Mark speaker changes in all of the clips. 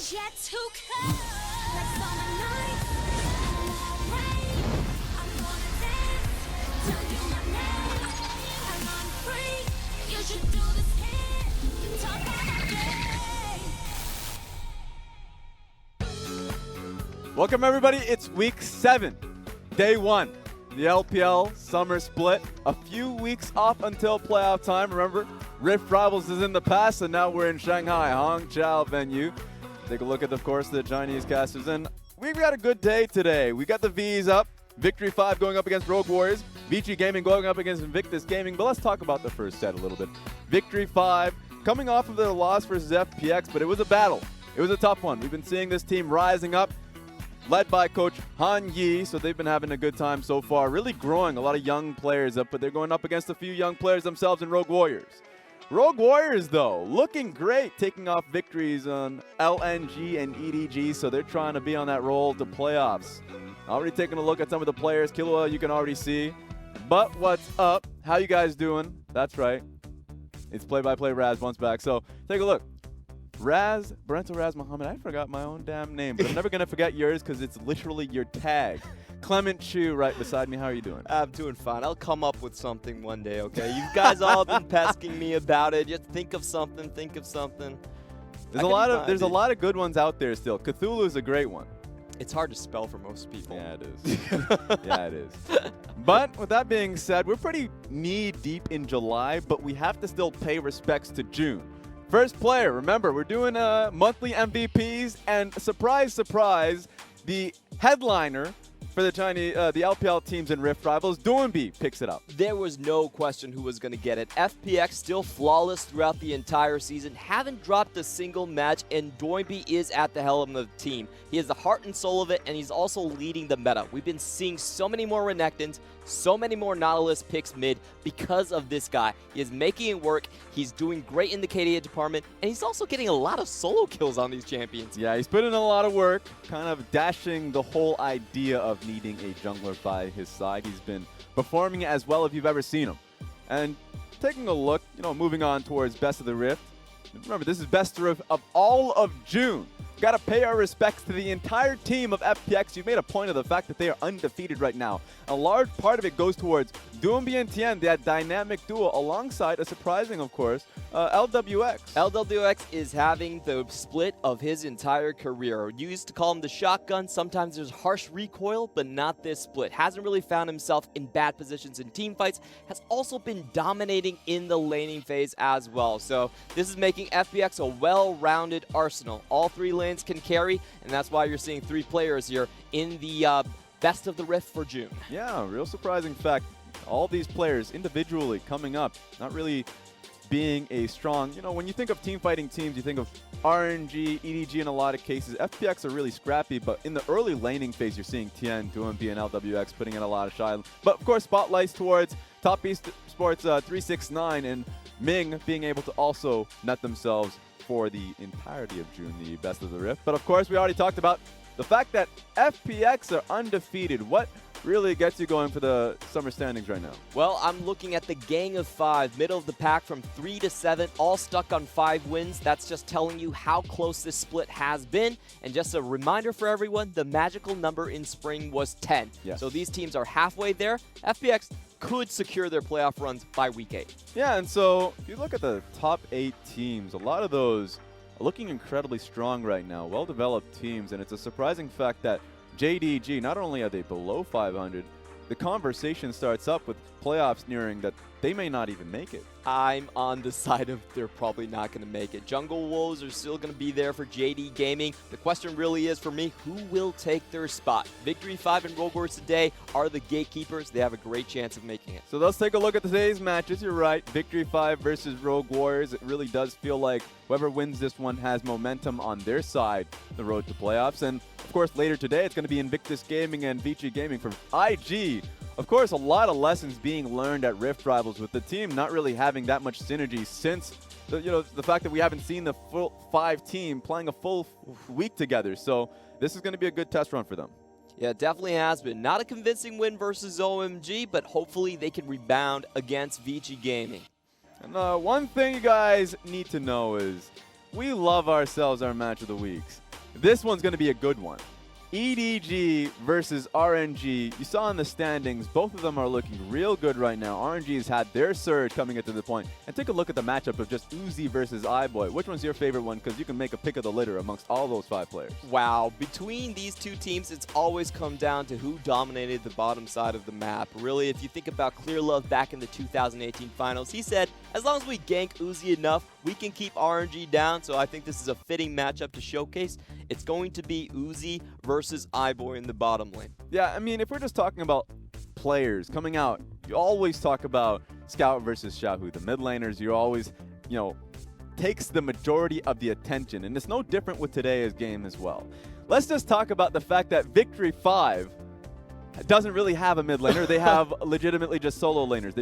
Speaker 1: Yet to come, like summer nights, rain. I'm gonna dance, tell you my name. I'm on free, you should do this here. Talk all day.
Speaker 2: Welcome everybody, it's week 7, day 1. The LPL summer split, a few weeks off until playoff time. Remember, Rift Rivals is in the past, and now we're in Shanghai, Hangzhou venue. Take a look at, of course, the Chinese casters. And we've got a good day today. We got the Vs up. Victory 5 going up against Rogue Warriors. ZWuJi Gaming going up against Invictus Gaming. But let's talk about the first set a little bit. Victory 5 coming off of their loss versus FPX, but it was a battle. It was a tough one. We've been seeing this team rising up, led by Coach Han Yi. So they've been having a good time so far. Really growing a lot of young players up, but they're going up against a few young players themselves in Rogue Warriors. Rogue Warriors, though, looking great, taking off victories on LNG and EDG, so they're trying to be on that roll to playoffs. Already taking a look at some of the players. Killua, you can already see. But what's up? How you guys doing? That's right. It's play-by-play Raz once back. So take a look. Raz, Brento Raz Muhammad. I forgot my own damn name, but I'm never going to forget yours because it's literally your tag. Clement Chu right beside me. How are you doing?
Speaker 3: I'm doing fine. I'll come up with something one day, okay? You guys all been pesking me about it. Just think of something, think of something.
Speaker 2: There's a lot of good ones out there still. Cthulhu is a great one.
Speaker 3: It's hard to spell for most people.
Speaker 2: Yeah, it is. Yeah, it is. But with that being said, we're pretty knee-deep in July, but we have to still pay respects to June. First player, remember, we're doing monthly MVPs, and surprise, surprise, the headliner for the Chinese, the LPL teams in Rift Rivals, ZWuJi picks it up.
Speaker 3: There was no question who was going to get it. FPX still flawless throughout the entire season, haven't dropped a single match, and ZWuJi is at the helm of the team. He has the heart and soul of it, and he's also leading the meta. We've been seeing so many more Renekton's, so many more Nautilus picks mid because of this guy. He is making it work. He's doing great in the KDA department, and he's also getting a lot of solo kills on these champions.
Speaker 2: Yeah, he's put in a lot of work, kind of dashing the whole idea of needing a jungler by his side. He's been performing as well if you've ever seen him. And taking a look, moving on towards Best of the Rift. Remember, this is Best of the Rift of all of June. Got to pay our respects to the entire team of FPX. You've made a point of the fact that they are undefeated right now. A large part of it goes towards ZWuJi and Tien, that dynamic duo, alongside a surprising, of course, LWX.
Speaker 3: LWX is having the split of his entire career. You used to call him the shotgun. Sometimes there's harsh recoil, but not this split. Hasn't really found himself in bad positions in team fights. Has also been dominating in the laning phase as well. So this is making FPX a well-rounded arsenal. All three lanes can carry, and that's why you're seeing 3 players here in the Best of the Rift for June.
Speaker 2: Yeah, real surprising fact. All these players individually coming up, not really being a strong, when you think of team fighting teams, you think of RNG, EDG in a lot of cases. FPX are really scrappy, but in the early laning phase, you're seeing Tien, ZWuJi, and LWX putting in a lot of shy. But of course, spotlights towards Top Esports 369 and Ming being able to also net themselves for the entirety of June, the Best of the Rift. But of course, we already talked about the fact that FPX are undefeated. What really gets you going for the summer standings right now?
Speaker 3: Well, I'm looking at the gang of 5, middle of the pack from 3 to 7, all stuck on 5 wins. That's just telling you how close this split has been. And just a reminder for everyone, the magical number in spring was 10.
Speaker 2: Yes.
Speaker 3: So these teams are halfway there. FPX could secure their playoff runs by week 8.
Speaker 2: Yeah, and so if you look at the top 8 teams, a lot of those are looking incredibly strong right now, well-developed teams, and it's a surprising fact that JDG, not only are they below 500, the conversation starts up with playoffs nearing that they may not even make it.
Speaker 3: I'm on the side of they're probably not going to make it. Jungle Wolves are still going to be there for JD Gaming. The question really is for me, who will take their spot? Victory 5 and Rogue Warriors today are the gatekeepers. They have a great chance of making it.
Speaker 2: So let's take a look at today's matches. You're right, Victory 5 versus Rogue Warriors. It really does feel like whoever wins this one has momentum on their side, the road to playoffs. And of course, later today, it's going to be Invictus Gaming and ZWuJi Gaming from IG. Of course, a lot of lessons being learned at Rift Rivals with the team not really having that much synergy since the fact that we haven't seen the full 5 team playing a full week together. So this is going to be a good test run for them.
Speaker 3: Yeah, it definitely has been. Not a convincing win versus OMG, but hopefully they can rebound against ZWuJi Gaming.
Speaker 2: And one thing you guys need to know is we love ourselves our match of the weeks. This one's going to be a good one. EDG versus RNG. You saw in the standings, both of them are looking real good right now. RNG has had their surge coming into the point. And take a look at the matchup of just ZWuJi versus iBoy. Which one's your favorite one? Because you can make a pick of the litter amongst all those 5 players.
Speaker 3: Wow. Between these 2 teams, it's always come down to who dominated the bottom side of the map. Really, if you think about Clear Love back in the 2018 finals, he said, as long as we gank ZWuJi enough, we can keep RNG down. So I think this is a fitting matchup to showcase. It's going to be ZWuJi versus iBoy in the bottom lane.
Speaker 2: Yeah, I mean, if we're just talking about players coming out, you always talk about Scout versus Xiaohu. The mid laners, you always, takes the majority of the attention. And it's no different with today's game as well. Let's just talk about the fact that Victory 5 doesn't really have a mid laner. They have legitimately just solo laners.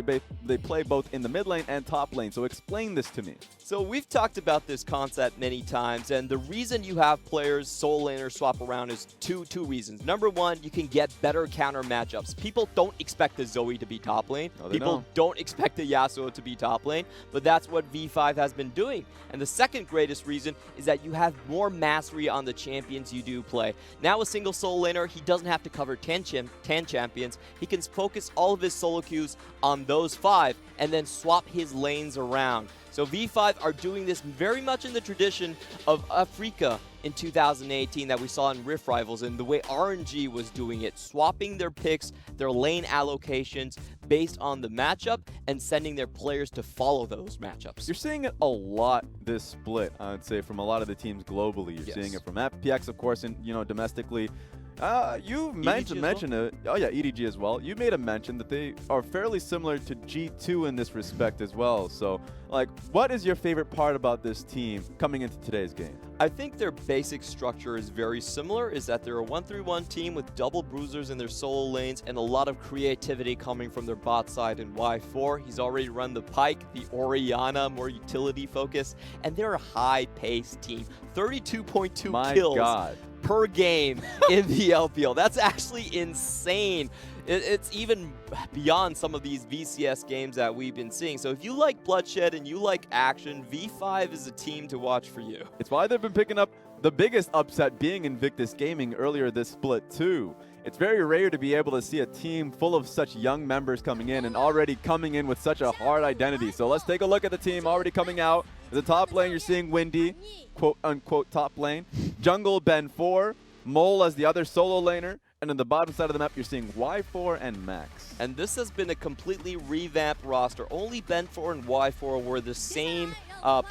Speaker 2: They play both in the mid lane and top lane. So explain this to me.
Speaker 3: So we've talked about this concept many times, and the reason you have players solo laners swap around is two reasons. Number one, you can get better counter matchups. People don't expect the Zoe to be top lane.
Speaker 2: No,
Speaker 3: People don't expect the Yasuo to be top lane, but that's what V5 has been doing. And the second greatest reason is that you have more mastery on the champions you do play. Now a single solo laner, he doesn't have to cover 10 champions. He can focus all of his solo queues on those 5 and then swap his lanes around. So V5 are doing this very much in the tradition of FLICKR in 2018 that we saw in Rift Rivals, and the way RNG was doing it, swapping their picks, their lane allocations based on the matchup and sending their players to follow those matchups.
Speaker 2: You're seeing it a lot this split, I would say, from a lot of the teams globally. You're seeing it from FPX, of course, and domestically. You mentioned it. Oh yeah, EDG as well. You made a mention that they are fairly similar to G2 in this respect as well. So, what is your favorite part about this team coming into today's game?
Speaker 3: I think their basic structure is very similar, is that they're a 1-3-1 team with double bruisers in their solo lanes and a lot of creativity coming from their bot side in Y4. He's already run the Pyke, the Orianna, more utility focus, and they're a high-paced team. 32.2 kills per game in the LPL. That's actually insane. It's even beyond some of these VCS games that we've been seeing. So if you like bloodshed and you like action, V5 is a team to watch for you.
Speaker 2: It's why they've been picking up the biggest upset being Invictus Gaming earlier this split too. It's very rare to be able to see a team full of such young members coming in and already coming in with such a hard identity. So let's take a look at the team already coming out. The top lane, you're seeing Windy, quote-unquote top lane. Jungle, Ben 4. Mole as the other solo laner. And on the bottom side of the map, you're seeing Y4 and Max.
Speaker 3: And this has been a completely revamped roster. Only Ben 4 and Y4 were the same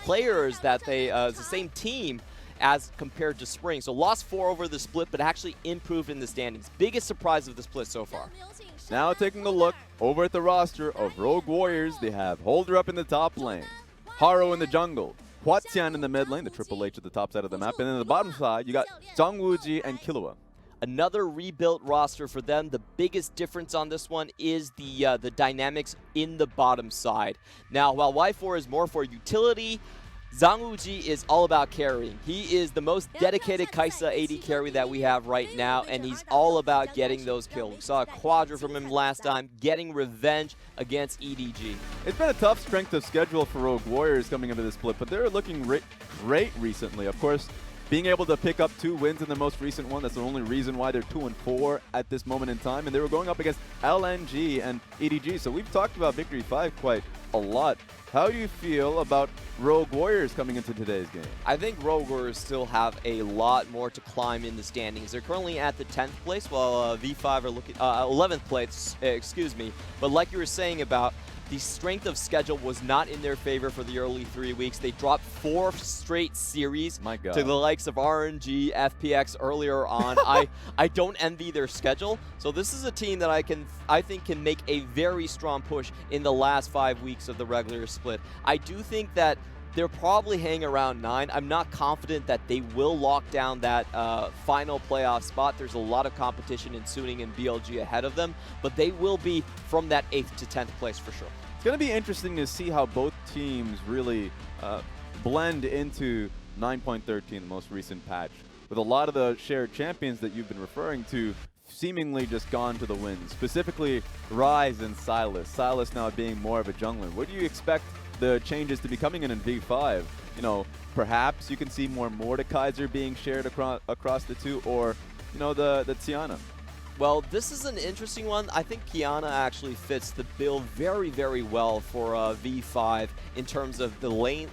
Speaker 3: players that the same team as compared to Spring. So lost 4 over the split, but actually improved in the standings. Biggest surprise of the split so far.
Speaker 2: Now taking a look over at the roster of Rogue Warriors, they have Holder up in the top lane, Haro in the jungle, HuaTian in the mid lane, the Triple H at the top side of the map, and then on the bottom side, you got ZWuJi and Killua.
Speaker 3: Another rebuilt roster for them. The biggest difference on this one is the dynamics in the bottom side. Now, while Y4 is more for utility, ZWuJi is all about carrying. He is the most dedicated Kai'Sa AD carry that we have right now, and he's all about getting those kills. We saw a quadra from him last time, getting revenge against EDG.
Speaker 2: It's been a tough strength of schedule for Rogue Warriors coming into this split, but they're looking great recently. Of course, being able to pick up 2 wins in the most recent one. That's the only reason why they're 2-4 at this moment in time. And they were going up against LNG and EDG. So we've talked about Victory 5 quite a lot. How do you feel about Rogue Warriors coming into today's game?
Speaker 3: I think Rogue Warriors still have a lot more to climb in the standings. They're currently at the 10th place, while V5 are looking 11th place, excuse me. But like you were saying about the strength of schedule was not in their favor for the early 3 weeks. They dropped 4 straight series to the likes of RNG, FPX earlier on. I don't envy their schedule. So this is a team that I think can make a very strong push in the last 5 weeks of the regular split. I do think that they're probably hanging around 9. I'm not confident that they will lock down that final playoff spot. There's a lot of competition in Suning and BLG ahead of them, but they will be from that 8th to 10th place for sure.
Speaker 2: It's going to be interesting to see how both teams really blend into 9.13, the most recent patch, with a lot of the shared champions that you've been referring to seemingly just gone to the wins, specifically Rise and Sylas. Sylas now being more of a jungler. What do you expect the changes to be coming in V5? You know, perhaps you can see more Mordekaiser being shared across the two, or, you know, the Tiana.
Speaker 3: Well, this is an interesting one. I think Kiana actually fits the bill very, very well for V5 in terms of the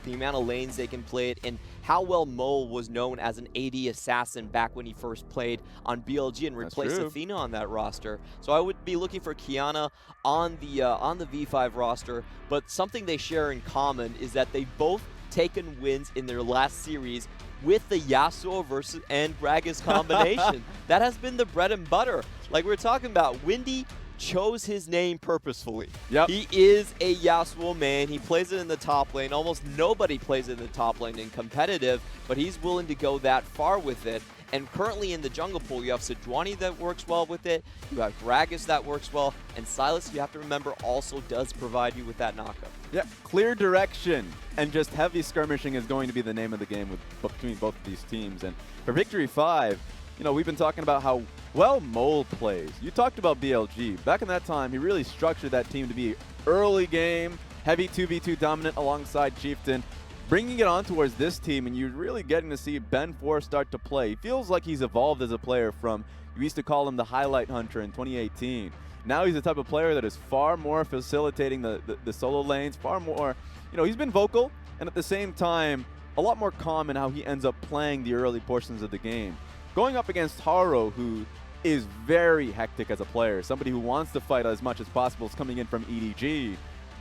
Speaker 3: amount of lanes they can play it, and how well Mole was known as an AD assassin back when he first played on BLG and replaced Athena on that roster. So I would be looking for Kiana on the V5 roster, but something they share in common is that they've both taken wins in their last series with the Yasuo versus and Gragas combination. That has been the bread and butter. Like we're talking about, Windy chose his name purposefully.
Speaker 2: Yep.
Speaker 3: He is a Yasuo man. He plays it in the top lane. Almost nobody plays it in the top lane in competitive, but he's willing to go that far with it. And currently in the jungle pool, you have ZWuJi that works well with it. You have Gragas that works well. And Sylas, you have to remember, also does provide you with that knockup.
Speaker 2: Yeah, clear direction and just heavy skirmishing is going to be the name of the game between both of these teams. And for Victory 5, you know, we've been talking about how well Mole plays. You talked about BLG. Back in that time, he really structured that team to be early game, heavy 2v2 dominant alongside Chieftain, bringing it on towards this team, and you're really getting to see Ben 4 start to play. He feels like he's evolved as a player from, you used to call him the highlight hunter in 2018. Now he's the type of player that is far more facilitating the solo lanes, far more, you know, he's been vocal, and at the same time, a lot more calm in how he ends up playing the early portions of the game. Going up against Haro, who is very hectic as a player, somebody who wants to fight as much as possible, is coming in from EDG.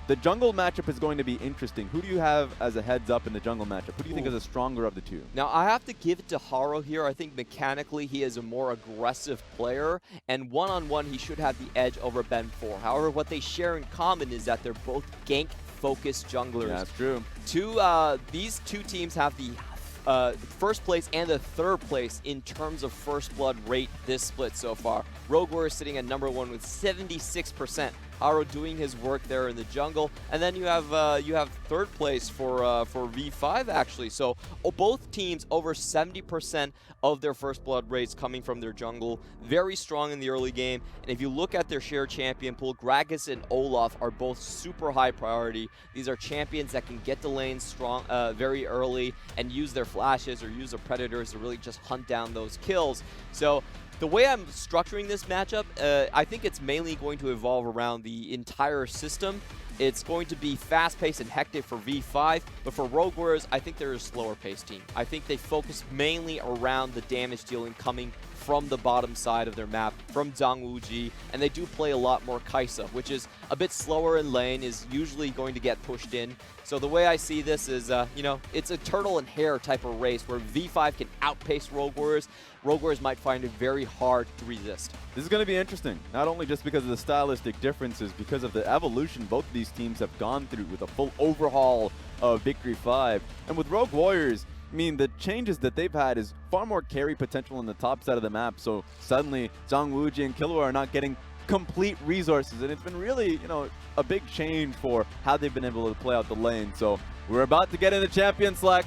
Speaker 2: The jungle matchup is going to be interesting. Who do you have as a heads up in the jungle matchup? Who do you think is a stronger of the two?
Speaker 3: Now, I have to give it to Haro here. I think mechanically he is a more aggressive player, and one-on-one he should have the edge over Ben 4. However, what they share in common is that they're both gank-focused junglers.
Speaker 2: Yeah, that's true.
Speaker 3: These two teams have the first place and the third place in terms of first blood rate this split so far. Rogue Warriors sitting at number 1 with 76%. Haro doing his work there in the jungle, and then you have third place for V5 actually. So both teams over 70% of their first blood rates coming from their jungle. Very strong in the early game, and if you look at their shared champion pool, Gragas and Olaf are both super high priority. These are champions that can get the lane strong very early and use their flashes or use their predators to really just hunt down those kills. So the way I'm structuring this matchup, I think it's mainly going to evolve around the entire system. It's going to be fast-paced and hectic for V5, but for Rogue Warriors, I think they're a slower-paced team. I think they focus mainly around the damage dealing coming from the bottom side of their map, from ZWuJi, and they do play a lot more Kai'Sa, which is a bit slower in lane, is usually going to get pushed in. So the way I see this is, you know, it's a turtle and hare type of race where V5 can outpace Rogue Warriors. Rogue Warriors might find it very hard to resist.
Speaker 2: This is going to be interesting, not only just because of the stylistic differences, because of the evolution both of these teams have gone through with a full overhaul of Victory 5. And with Rogue Warriors, I mean, the changes that they've had is far more carry potential on the top side of the map. So suddenly, ZWuJi and Killua are not getting complete resources, and it's been really, you know, a big change for how they've been able to play out the lane. So we're about to get into Champion Select.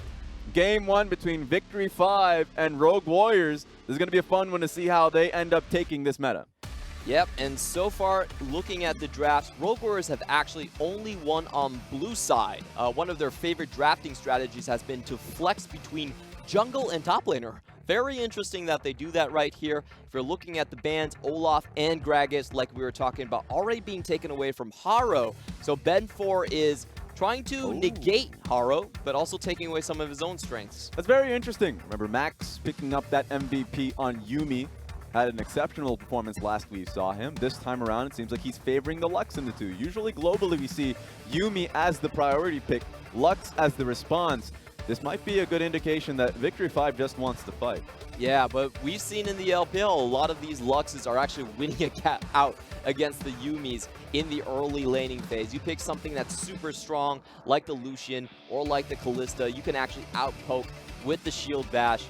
Speaker 2: Game 1 between Victory 5 and Rogue Warriors. This is going to be a fun one to see how they end up taking this meta.
Speaker 3: Yep, and so far, looking at the drafts, Rogue Warriors have actually only won on blue side. One of their favorite drafting strategies has been to flex between jungle and top laner. Very interesting that they do that right here. If you're looking at the bans, Olaf and Gragas, like we were talking about, already being taken away from Haro. So Ben 4 is trying to negate Haro, but also taking away some of his own strengths.
Speaker 2: That's very interesting. Remember, Max picking up that MVP on Yuumi. Had an exceptional performance last we saw him. This time around, it seems like he's favoring the Lux in the two. Usually, globally, we see Yuumi as the priority pick, Lux as the response. This might be a good indication that Victory 5 just wants to fight.
Speaker 3: Yeah, but we've seen in the LPL, a lot of these Luxes are actually winning a cat out against the Yuumis in the early laning phase. You pick something that's super strong, like the Lucian or like the Kalista, you can actually outpoke with the shield bash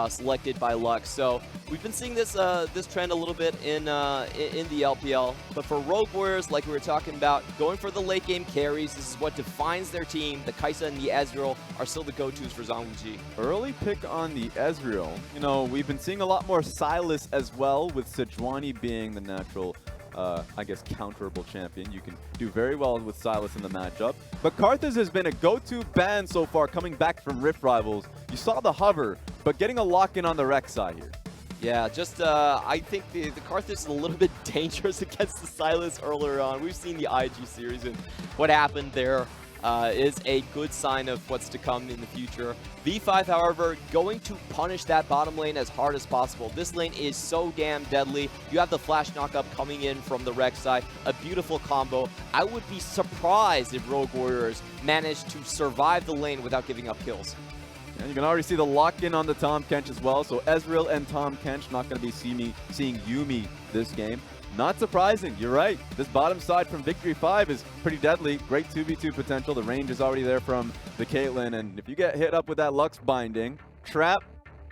Speaker 3: selected by Lux. So we've been seeing this this trend a little bit in the LPL. But for Rogue Warriors, like we were talking about, going for the late game carries, this is what defines their team. The Kai'Sa and the Ezreal are still the go-tos for ZWuJi.
Speaker 2: Early pick on the Ezreal. You know, we've been seeing a lot more Sylas as well, with ZWuJi being the natural I guess, counterable champion. You can do very well with Sylas in the matchup. But Karthus has been a go-to ban so far coming back from Rift Rivals. You saw the hover, but getting a lock-in on the Rek'Sai here.
Speaker 3: Yeah, just I think the Karthus is a little bit dangerous against the Sylas earlier on. We've seen the IG series and what happened there is a good sign of what's to come in the future. V5, however, going to punish that bottom lane as hard as possible. This lane is so damn deadly. You have the flash knockup coming in from the Rek'Sai, a beautiful combo. I would be surprised if Rogue Warriors managed to survive the lane without giving up kills.
Speaker 2: And you can already see the lock-in on the Tahm Kench as well. So Ezreal and Tahm Kench not going to be seeing Yuumi this game. Not surprising, you're right. This bottom side from Victory 5 is pretty deadly. Great 2v2 potential. The range is already there from the Caitlyn. And if you get hit up with that Lux binding, trap,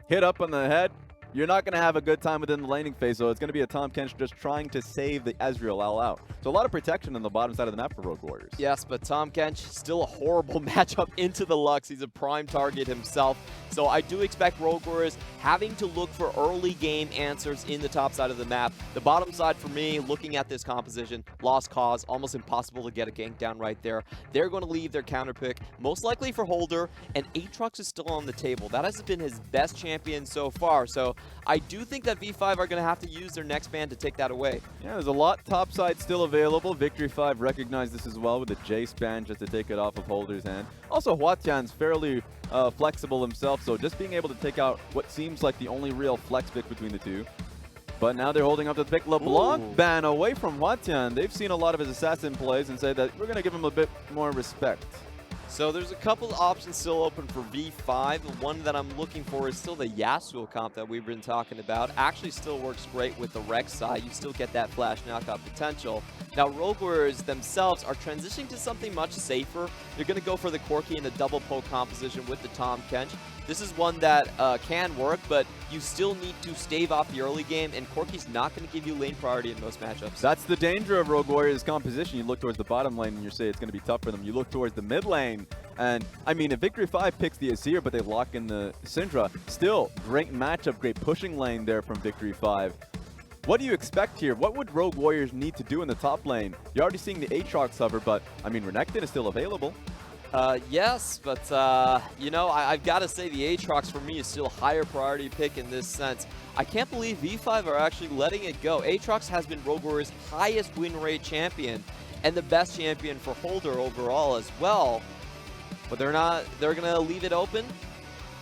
Speaker 2: hit up on the head, you're not going to have a good time within the laning phase. So it's going to be a Tahm Kench just trying to save the Ezreal all out. So a lot of protection on the bottom side of the map for Rogue Warriors.
Speaker 3: Yes, but Tahm Kench, still a horrible matchup into the Lux. He's a prime target himself. So I do expect Rogue Warriors having to look for early game answers in the top side of the map. The bottom side for me, looking at this composition, lost cause, almost impossible to get a gank down right there. They're going to leave their counter pick, most likely for Holder, and Aatrox is still on the table. That has been his best champion so far. So I do think that V5 are going to have to use their next ban to take that away.
Speaker 2: Yeah, there's a lot top side still available. Victory 5 recognized this as well with the Jace ban just to take it off of Holder's hand. Also, HuaTian's fairly flexible himself, so just being able to take out what seems like the only real flex pick between the two. But now they're holding up the pick. LeBlanc ban away from HuaTian. They've seen a lot of his assassin plays and say that we're going to give him a bit more respect.
Speaker 3: So there's a couple of options still open for V5. The one that I'm looking for is still the Yasuo comp that we've been talking about. Actually still works great with the Rek'Sai. You still get that flash knockout potential. Now Rogue Warriors themselves are transitioning to something much safer. They're going to go for the Corki and the double poke composition with the Tahm Kench. This is one that can work, but you still need to stave off the early game, and Corki's not going to give you lane priority in most matchups.
Speaker 2: That's the danger of Rogue Warriors' composition. You look towards the bottom lane and you say it's going to be tough for them. You look towards the mid lane, and I mean, if Victory 5 picks the Azir, but they lock in the Syndra, still great matchup, great pushing lane there from Victory 5. What do you expect here? What would Rogue Warriors need to do in the top lane? You're already seeing the Aatrox hover, but I mean, Renekton is still available.
Speaker 3: Yes, but, you know, I've got to say the Aatrox for me is still a higher priority pick in this sense. I can't believe V5 are actually letting it go. Aatrox has been Rogue Warriors' highest win rate champion and the best champion for Holder overall as well. But they're not, they're going to leave it open,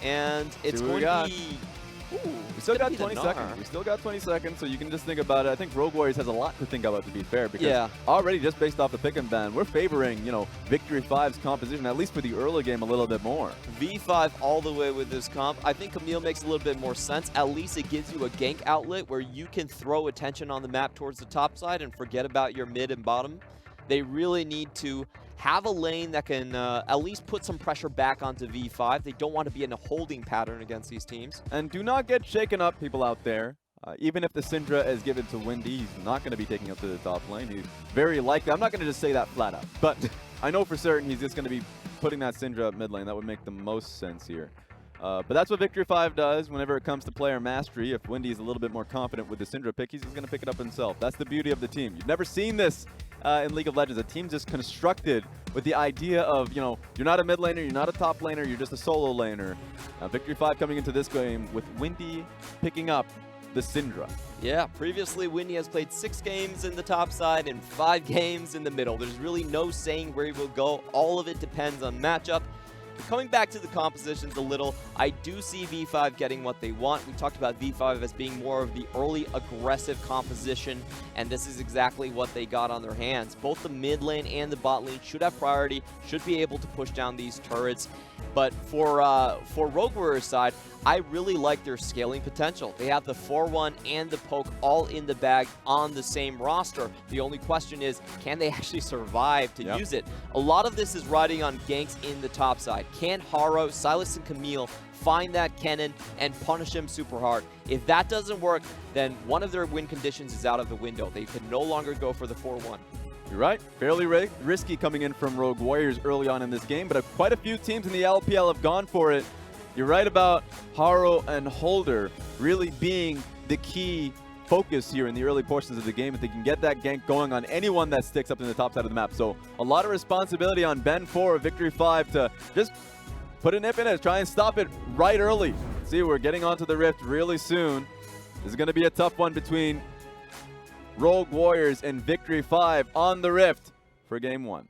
Speaker 3: and it's going to be... Ooh,
Speaker 2: we still got 20 seconds. We still got 20 seconds, so you can just think about it. I think Rogue Warriors has a lot to think about, to be fair, because already just based off the pick and ban, we're favoring, you know, Victory 5's composition, at least for the early game, a little bit more.
Speaker 3: V5 all the way with this comp. I think Camille makes a little bit more sense. At least it gives you a gank outlet where you can throw attention on the map towards the top side and forget about your mid and bottom. They really need to have a lane that can at least put some pressure back onto V5. They don't want to be in a holding pattern against these teams.
Speaker 2: And do not get shaken up, people out there. Even if the Syndra is given to Windy, he's not going to be taking up to the top lane. He's very likely. I'm not going to just say that flat out, but I know for certain he's just going to be putting that Syndra up mid lane. That would make the most sense here. But that's what Victory 5 does whenever it comes to player mastery. If Windy is a little bit more confident with the Syndra pick, he's just going to pick it up himself. That's the beauty of the team. You've never seen this in League of Legends. A team just constructed with the idea of, you know, you're not a mid laner, you're not a top laner, you're just a solo laner. Victory 5 coming into this game with Windy picking up the Syndra.
Speaker 3: Yeah, previously Windy has played 6 games in the top side and 5 games in the middle. There's really no saying where he will go. All of it depends on matchup. Coming back to the compositions a little, I do see V5 getting what they want. We talked about V5 as being more of the early aggressive composition, and this is exactly what they got on their hands. Both the mid lane and the bot lane should have priority, should be able to push down these turrets. But for Rogue Warriors side, I really like their scaling potential. They have the 4-1 and the poke all in the bag on the same roster. The only question is, can they actually survive to use it? A lot of this is riding on ganks in the top side. Can Haro, Sylas, and Camille find that Kennen and punish him super hard? If that doesn't work, then one of their win conditions is out of the window. They can no longer go for the 4-1.
Speaker 2: You're right. Fairly risky coming in from Rogue Warriors early on in this game, but quite a few teams in the LPL have gone for it. You're right about Haro and Holder really being the key focus here in the early portions of the game. If they can get that gank going on anyone that sticks up in the top side of the map. So a lot of responsibility on Ben 4 of Victory 5 to just put a nip in it, try and stop it right early. See, we're getting onto the Rift really soon. This is going to be a tough one between Rogue Warriors and Victory 5 on the Rift for Game 1.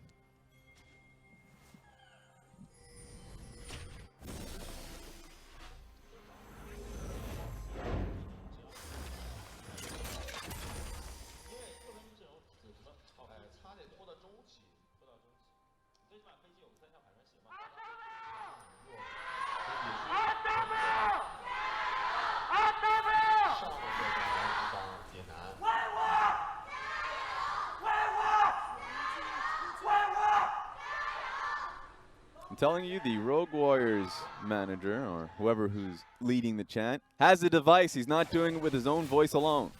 Speaker 2: I'm telling you, the Rogue Warriors manager, or whoever who's leading the chant, has a device. He's not doing it with his own voice alone.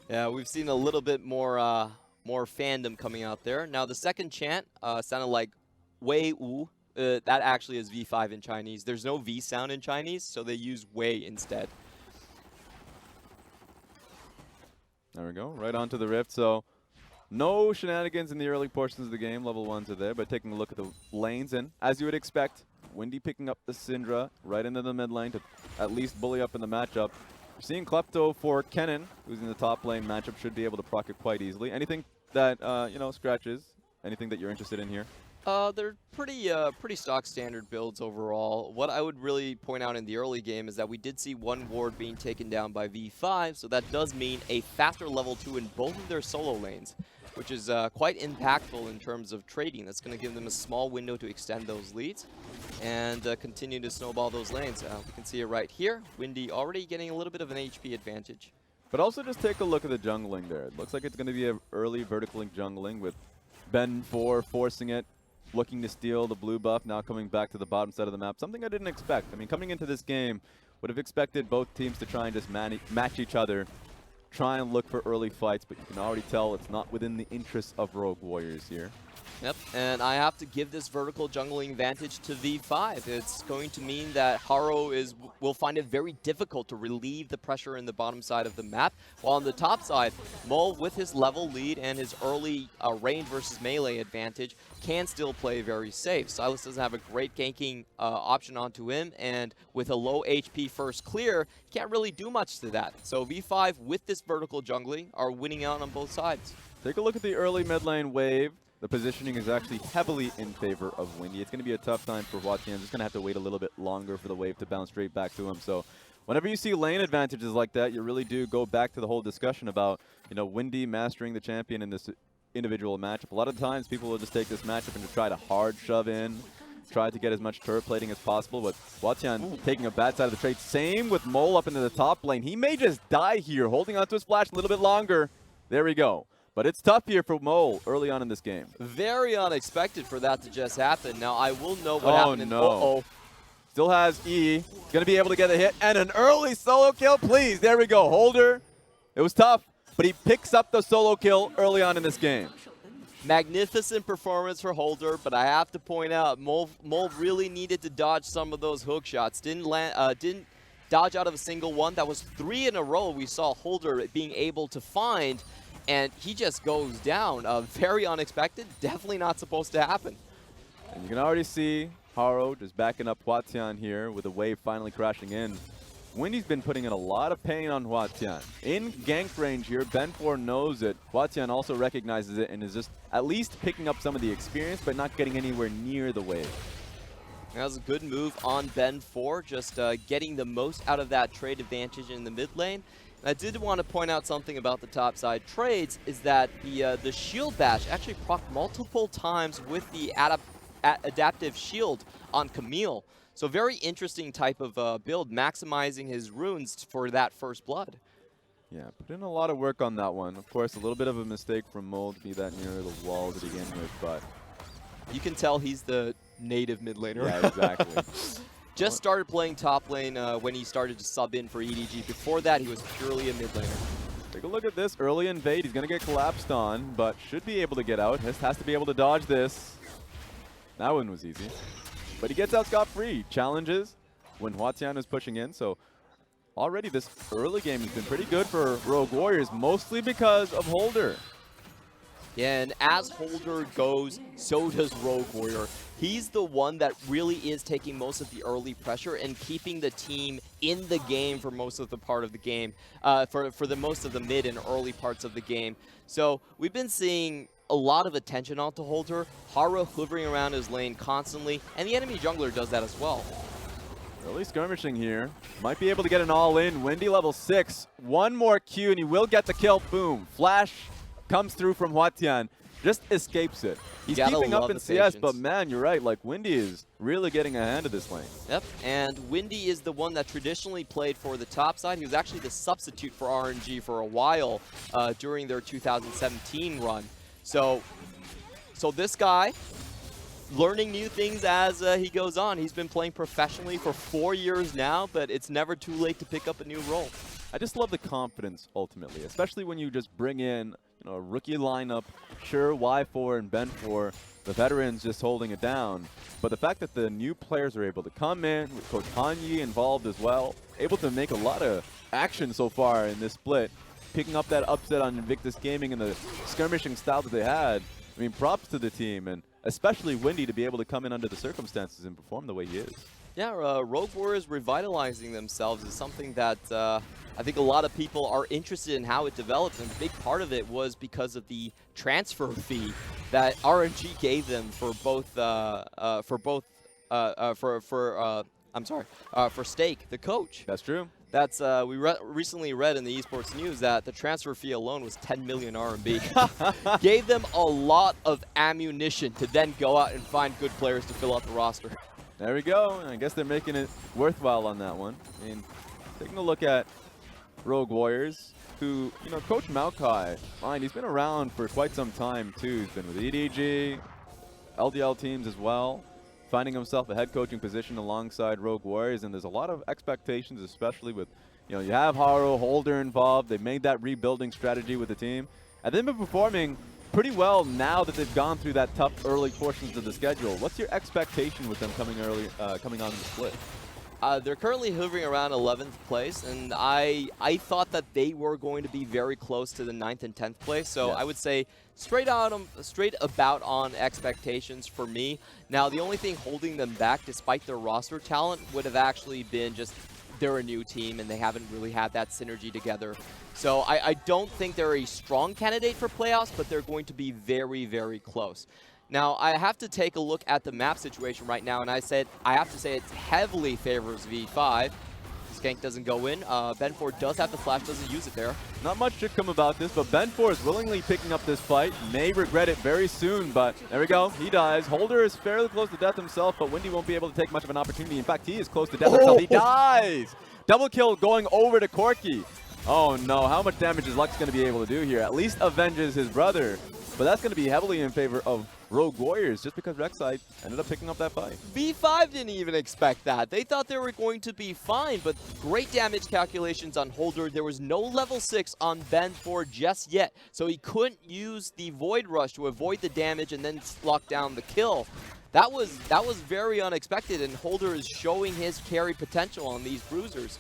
Speaker 3: Yeah, we've seen a little bit more more fandom coming out there. Now, the second chant sounded like Wei Wu. That actually is V5 in Chinese. There's no V sound in Chinese, so they use Wei instead.
Speaker 2: There we go, right onto the Rift. So no shenanigans in the early portions of the game. Level 1s are there, but taking a look at the lanes, and as you would expect, Windy picking up the Syndra right into the mid lane to at least bully up in the matchup. We're seeing Klepto for Kennen, who's in the top lane matchup, should be able to proc it quite easily. Anything that, you know, scratches? Anything that you're interested in here?
Speaker 3: They're pretty stock standard builds overall. What I would really point out in the early game is that we did see one ward being taken down by V5, so that does mean a faster level 2 in both of their solo lanes, which is quite impactful in terms of trading. That's going to give them a small window to extend those leads and continue to snowball those lanes. We can see it right here. Windy already getting a little bit of an HP advantage.
Speaker 2: But also just take a look at the jungling there. It looks like it's going to be an early vertical jungling with Ben 4 forcing it, looking to steal the blue buff, now coming back to the bottom side of the map. Something I didn't expect. I mean, coming into this game, would have expected both teams to try and just match each other, try and look for early fights, but you can already tell it's not within the interests of Rogue Warriors here.
Speaker 3: Yep, and I have to give this vertical jungling advantage to V5. It's going to mean that Haro will find it very difficult to relieve the pressure in the bottom side of the map, while on the top side, Mole, with his level lead and his early range versus melee advantage, can still play very safe. Sylas doesn't have a great ganking option onto him, and with a low HP first clear, can't really do much to that. So V5, with this vertical jungling, are winning out on both sides.
Speaker 2: Take a look at the early mid lane wave. The positioning is actually heavily in favor of Windy. It's going to be a tough time for HuaTian. Just going to have to wait a little bit longer for the wave to bounce straight back to him. So whenever you see lane advantages like that, you really do go back to the whole discussion about, you know, Windy mastering the champion in this individual matchup. A lot of times people will just take this matchup and just try to hard shove in, try to get as much turret plating as possible, but HuaTian taking a bad side of the trade. Same with Mole up into the top lane. He may just die here, holding onto his flash a little bit longer. There we go. But it's tough here for Mole early on in this game.
Speaker 3: Very unexpected for that to just happen. Now, I will know what happened in...
Speaker 2: Uh-oh. Still has E. Going to be able to get a hit. And an early solo kill, please. There we go. Holder. It was tough, but he picks up the solo kill early on in this game.
Speaker 3: Magnificent performance for Holder, but I have to point out, Mole really needed to dodge some of those hook shots. Didn't dodge out of a single one. That was 3 in a row we saw Holder being able to find. and he just goes down. Very unexpected, definitely not supposed to happen.
Speaker 2: And you can already see Haro just backing up HuaTian here with a wave finally crashing in. Windy's been putting in a lot of pain on HuaTian. In gank range here, Ben4 knows it. HuaTian also recognizes it and is just at least picking up some of the experience, but not getting anywhere near the wave.
Speaker 3: That was a good move on Ben4, just getting the most out of that trade advantage in the mid lane. And I did want to point out something about the top side trades, is that the shield bash actually procced multiple times with the adaptive shield on Camille. So very interesting type of build, maximizing his runes for that first blood.
Speaker 2: Yeah, put in a lot of work on that one. Of course, a little bit of a mistake from Mo to be that near the wall to begin with, but
Speaker 3: you can tell he's the native mid laner.
Speaker 2: Yeah, exactly.
Speaker 3: Just started playing top lane when he started to sub in for EDG. Before that, he was purely a mid laner.
Speaker 2: Take a look at this early invade. He's going to get collapsed on, but should be able to get out. Has to be able to dodge this. That one was easy. But he gets out scot-free. Challenges when HuaTian is pushing in. So already this early game has been pretty good for Rogue Warriors, mostly because of Holder.
Speaker 3: Yeah, and as Holder goes, so does Rogue Warrior. He's the one that really is taking most of the early pressure and keeping the team in the game for most of the part of the game, for the most of the mid and early parts of the game. So we've been seeing a lot of attention onto Holder, Haro hovering around his lane constantly, and the enemy jungler does that as well.
Speaker 2: Early skirmishing here. Might be able to get an all-in. Windy level 6. One more Q and he will get the kill. Boom. Flash comes through from HuaTian. Just escapes it. He's keeping up in CS, but man, you're right. Like, Windy is really getting a hand of this lane.
Speaker 3: Yep, and Windy is the one that traditionally played for the top side. He was actually the substitute for RNG for a while during their 2017 run. So this guy, learning new things as he goes on. He's been playing professionally for 4 years now, but it's never too late to pick up a new role.
Speaker 2: I just love the confidence, ultimately, especially when you just bring in a rookie lineup. Sure, Y4 and Ben4, the veterans just holding it down. But the fact that the new players are able to come in, with Coach Hanyi involved as well, able to make a lot of action so far in this split, picking up that upset on Invictus Gaming and the skirmishing style that they had. I mean, props to the team, and especially Windy to be able to come in under the circumstances and perform the way he is. Yeah,
Speaker 3: Rogue Warriors revitalizing themselves is something that I think a lot of people are interested in how it develops, and a big part of it was because of the transfer fee that RNG gave them for both for Stake, the coach.
Speaker 2: That's true.
Speaker 3: That's we recently read in the esports news that the transfer fee alone was 10 million RMB. Gave them a lot of ammunition to then go out and find good players to fill out the roster.
Speaker 2: There we go. I guess they're making it worthwhile on that one. I mean, taking a look at Rogue Warriors, who, Coach Maokai, he's been around for quite some time too. He's been with EDG, LDL teams as well, finding himself a head coaching position alongside Rogue Warriors, and there's a lot of expectations, especially with, you have Haro, Holder involved. They've made that rebuilding strategy with the team, and they've been performing pretty well now that they've gone through that tough early portions of the schedule. What's your expectation with them coming on the split?
Speaker 3: They're currently hovering around 11th place, and I thought that they were going to be very close to the 9th and 10th place. So yes. I would say straight about on expectations for me. Now, the only thing holding them back, despite their roster talent, would have actually been just they're a new team and they haven't really had that synergy together. So I don't think they're a strong candidate for playoffs, but they're going to be very, very close. Now, I have to take a look at the map situation right now, and I have to say it heavily favors V5. Skank doesn't go in. Ben4 does have the flash, doesn't use it there.
Speaker 2: Not much should come about this, but Ben4 is willingly picking up this fight. May regret it very soon, but there we go. He dies. Holder is fairly close to death himself, but Windy won't be able to take much of an opportunity. In fact, he is close to death himself. He dies! Double kill going over to Corki. Oh no, how much damage is Lux going to be able to do here? At least avenges his brother, but that's going to be heavily in favor of Rogue Warriors just because Rek'Sai ended up picking up that fight.
Speaker 3: V5 didn't even expect that. They thought they were going to be fine, but great damage calculations on Holder. There was no level 6 on Ben4 just yet, so he couldn't use the Void Rush to avoid the damage and then lock down the kill. That was very unexpected, and Holder is showing his carry potential on these bruisers.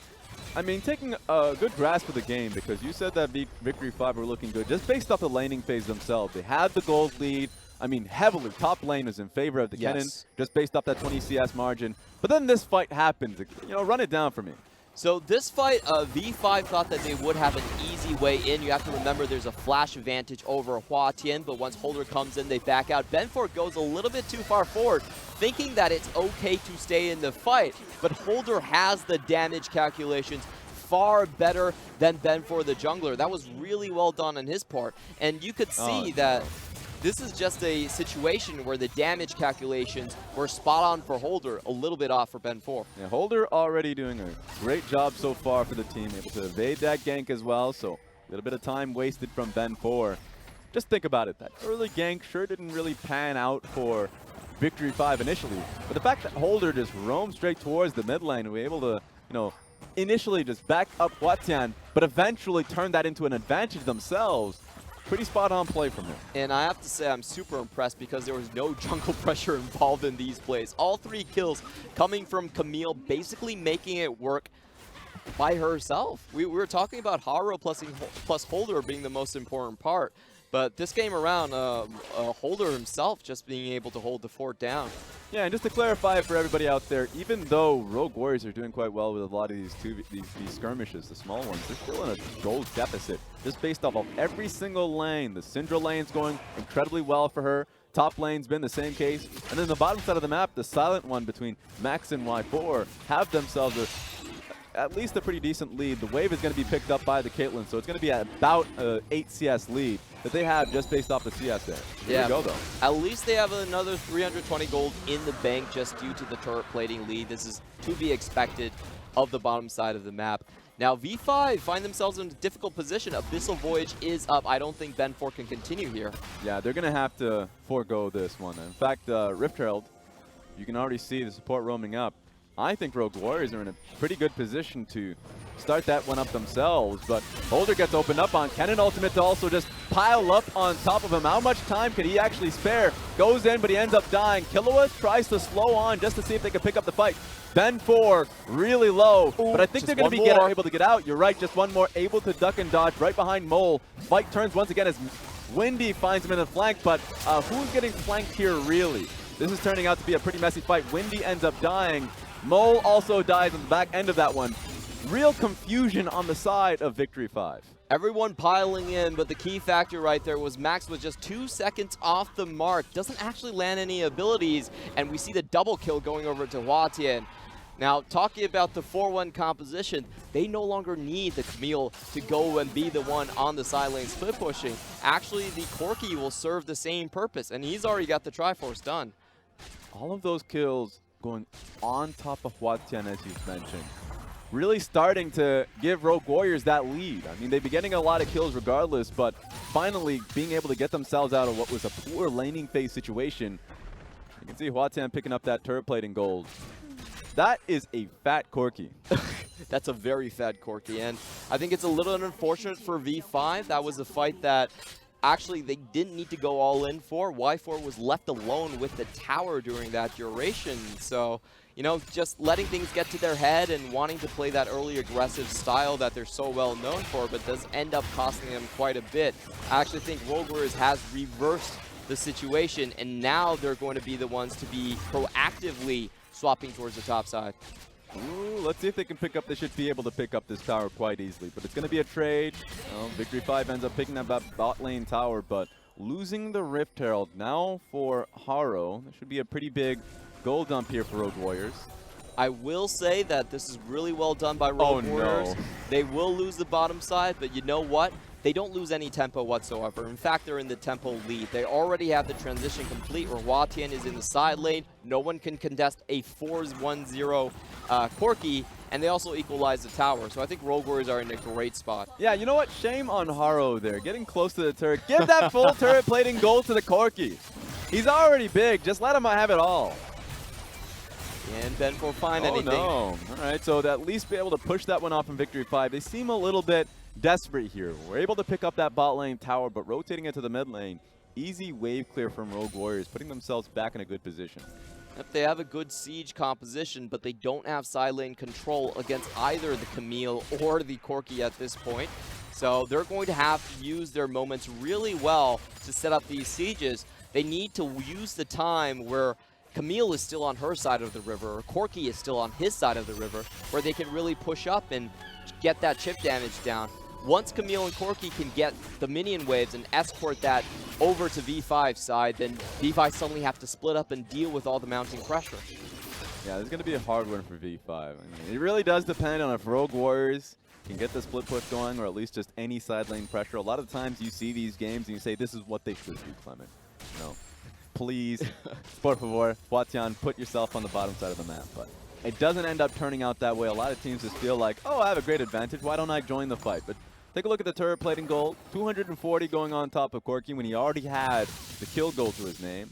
Speaker 2: I mean, taking a good grasp of the game, because you said that Victory 5 were looking good just based off the laning phase themselves. They had the gold lead. I mean, heavily. Top lane was in favor of the Kennen, just based off that 20 CS margin. But then this fight happened. You know, run it down for me.
Speaker 3: So this fight, V5 thought that they would have an easy way in. You have to remember there's a flash advantage over HuaTian, but once Holder comes in, they back out. Ben4 goes a little bit too far forward, thinking that it's okay to stay in the fight, but Holder has the damage calculations far better than Ben4 the jungler. That was really well done on his part, and you could see that this is just a situation where the damage calculations were spot on for Holder, a little bit off for Ben4.
Speaker 2: Yeah, Holder already doing a great job so far for the team, able to evade that gank as well, so a little bit of time wasted from Ben4. Just think about it, that early gank sure didn't really pan out for Victory 5 initially, but the fact that Holder just roamed straight towards the mid lane and were able to, you know, initially just back up HuaTian, but eventually turn that into an advantage themselves. Pretty spot-on play from him.
Speaker 3: And I have to say I'm super impressed because there was no jungle pressure involved in these plays. All 3 kills coming from Camille, basically making it work by herself. We were talking about Haro plus Holder being the most important part. But this game around, Holder himself just being able to hold the fort down.
Speaker 2: Yeah, and just to clarify for everybody out there, even though Rogue Warriors are doing quite well with a lot of these skirmishes, the small ones, they're still in a gold deficit, just based off of every single lane. The Syndra lane's going incredibly well for her. Top lane's been the same case. And then the bottom side of the map, the silent one between Max and Y4, have themselves at least a pretty decent lead. The wave is going to be picked up by the Caitlyn, so it's going to be at about 8 CS lead that they have just based off the CS there. Here we go, though.
Speaker 3: At least they have another 320 gold in the bank just due to the turret plating lead. This is to be expected of the bottom side of the map. Now, V5 find themselves in a difficult position. Abyssal Voyage is up. I don't think Ben4 can continue here.
Speaker 2: Yeah, they're going to have to forego this one. In fact, Rift Herald, you can already see the support roaming up. I think Rogue Warriors are in a pretty good position to start that one up themselves, but Holder gets opened up on. Kennen ultimate to also just pile up on top of him. How much time can he actually spare? Goes in, but he ends up dying. Killua tries to slow on just to see if they can pick up the fight. Ben4 really low, but I think they're going to be able to get out. You're right, just one more, able to duck and dodge right behind Mole. Fight turns once again as Windy finds him in the flank, but who's getting flanked here really? This is turning out to be a pretty messy fight. Windy ends up dying. Mole also dies on the back end of that one. Real confusion on the side of Victory 5.
Speaker 3: Everyone piling in, but the key factor right there was Max was just 2 seconds off the mark. Doesn't actually land any abilities, and we see the double kill going over to HuaTian. Now, talking about the 4-1 composition, they no longer need the Camille to go and be the one on the side lane split pushing. Actually, the Corki will serve the same purpose, and he's already got the Triforce done.
Speaker 2: All of those kills going on top of HuaTian, as you've mentioned. Really starting to give Rogue Warriors that lead. I mean, they've been getting a lot of kills regardless, but finally being able to get themselves out of what was a poor laning phase situation. You can see HuaTian picking up that turret plating gold. That is a fat Corki.
Speaker 3: That's a very fat Corki, and I think it's a little unfortunate for V5. That was a fight that actually they didn't need to go all in for. Y4 was left alone with the tower during that duration, so you know, just letting things get to their head and wanting to play that early aggressive style that they're so well known for, but does end up costing them quite a bit. I actually think Rogue Warriors has reversed the situation, and now they're going to be the ones to be proactively swapping towards the top side.
Speaker 2: Ooh, let's see if they can pick up. They should be able to pick up this tower quite easily, but it's going to be a trade. Victory 5 ends up picking up that bot lane tower, but losing the Rift Herald. Now for Haro, that should be a pretty big gold dump here for Rogue Warriors.
Speaker 3: I will say that this is really well done by Rogue Warriors.
Speaker 2: No.
Speaker 3: They will lose the bottom side, but you know what? They don't lose any tempo whatsoever. In fact, they're in the tempo lead. They already have the transition complete where HuaTian is in the side lane. No one can contest a 4-1-0 Corki, and they also equalize the tower. So I think Rogue Warriors are in a great spot.
Speaker 2: Yeah, you know what? Shame on Haro there. Getting close to the turret. Give that full turret plating gold to the Corki. He's already big. Just let him have it all.
Speaker 3: And Ben4 find anything.
Speaker 2: Oh, no. All right, so to at least be able to push that one off in Victory 5. They seem a little bit desperate here. We're able to pick up that bot lane tower, but rotating it to the mid lane. Easy wave clear from Rogue Warriors, putting themselves back in a good position.
Speaker 3: If they have a good siege composition, but they don't have side lane control against either the Camille or the Corki at this point. So they're going to have to use their moments really well to set up these sieges. They need to use the time where Camille is still on her side of the river, or Corki is still on his side of the river, where they can really push up and get that chip damage down. Once Camille and Corki can get the minion waves and escort that over to V5's side, then V5 suddenly have to split up and deal with all the mounting pressure.
Speaker 2: Yeah, this is going to be a hard one for V5. I mean, it really does depend on if Rogue Warriors can get the split push going, or at least just any side lane pressure. A lot of times you see these games and you say, this is what they should do, Clement. No. Please, por favor, HuaTian, put yourself on the bottom side of the map. But it doesn't end up turning out that way. A lot of teams just feel like, oh, I have a great advantage. Why don't I join the fight? But take a look at the turret plating gold. 240 going on top of Corki when he already had the kill goal to his name.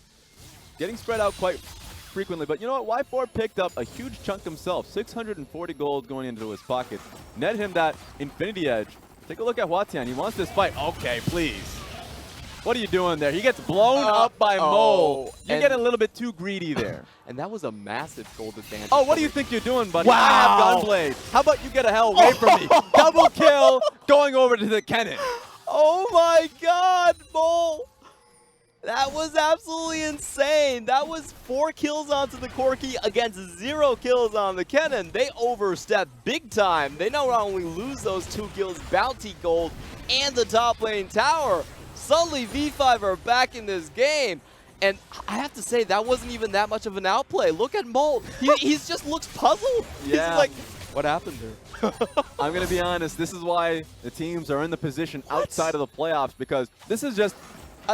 Speaker 2: Getting spread out quite frequently. But you know what? Y4 picked up a huge chunk himself. 640 gold going into his pocket. Net him that Infinity Edge. Take a look at HuaTian. He wants this fight. Okay, please. What are you doing there? He gets blown up by Mo. You're getting a little bit too greedy there.
Speaker 3: And that was a massive gold advantage.
Speaker 2: Oh, what do you think you're doing, buddy?
Speaker 3: Wow.
Speaker 2: I have Gunblade. How about you get the hell away from me? Double kill going over to the Kennen.
Speaker 3: Oh my god, Mo! That was absolutely insane. That was 4 kills onto the Corki against 0 kills on the Kennen. They overstepped big time. They not only lose those 2 kills, bounty gold, and the top lane tower. Suddenly, V5 are back in this game. And I have to say, that wasn't even that much of an outplay. Look at Molt. He's just looks puzzled.
Speaker 2: Yeah.
Speaker 3: He's like, what happened there?
Speaker 2: I'm going to be honest. This is why the teams are in the position outside of the playoffs, because this is just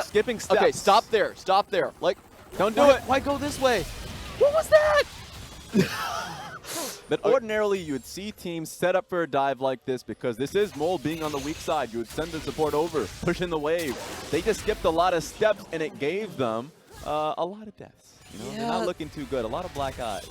Speaker 2: skipping steps.
Speaker 3: Okay, stop there. Stop there. Like,
Speaker 2: don't do it.
Speaker 3: Why go this way? What was that?
Speaker 2: But ordinarily, you would see teams set up for a dive like this because this is Mole being on the weak side. You would send the support over, push in the wave. They just skipped a lot of steps, and it gave them a lot of deaths. You know, they're not looking too good. A lot of black eyes.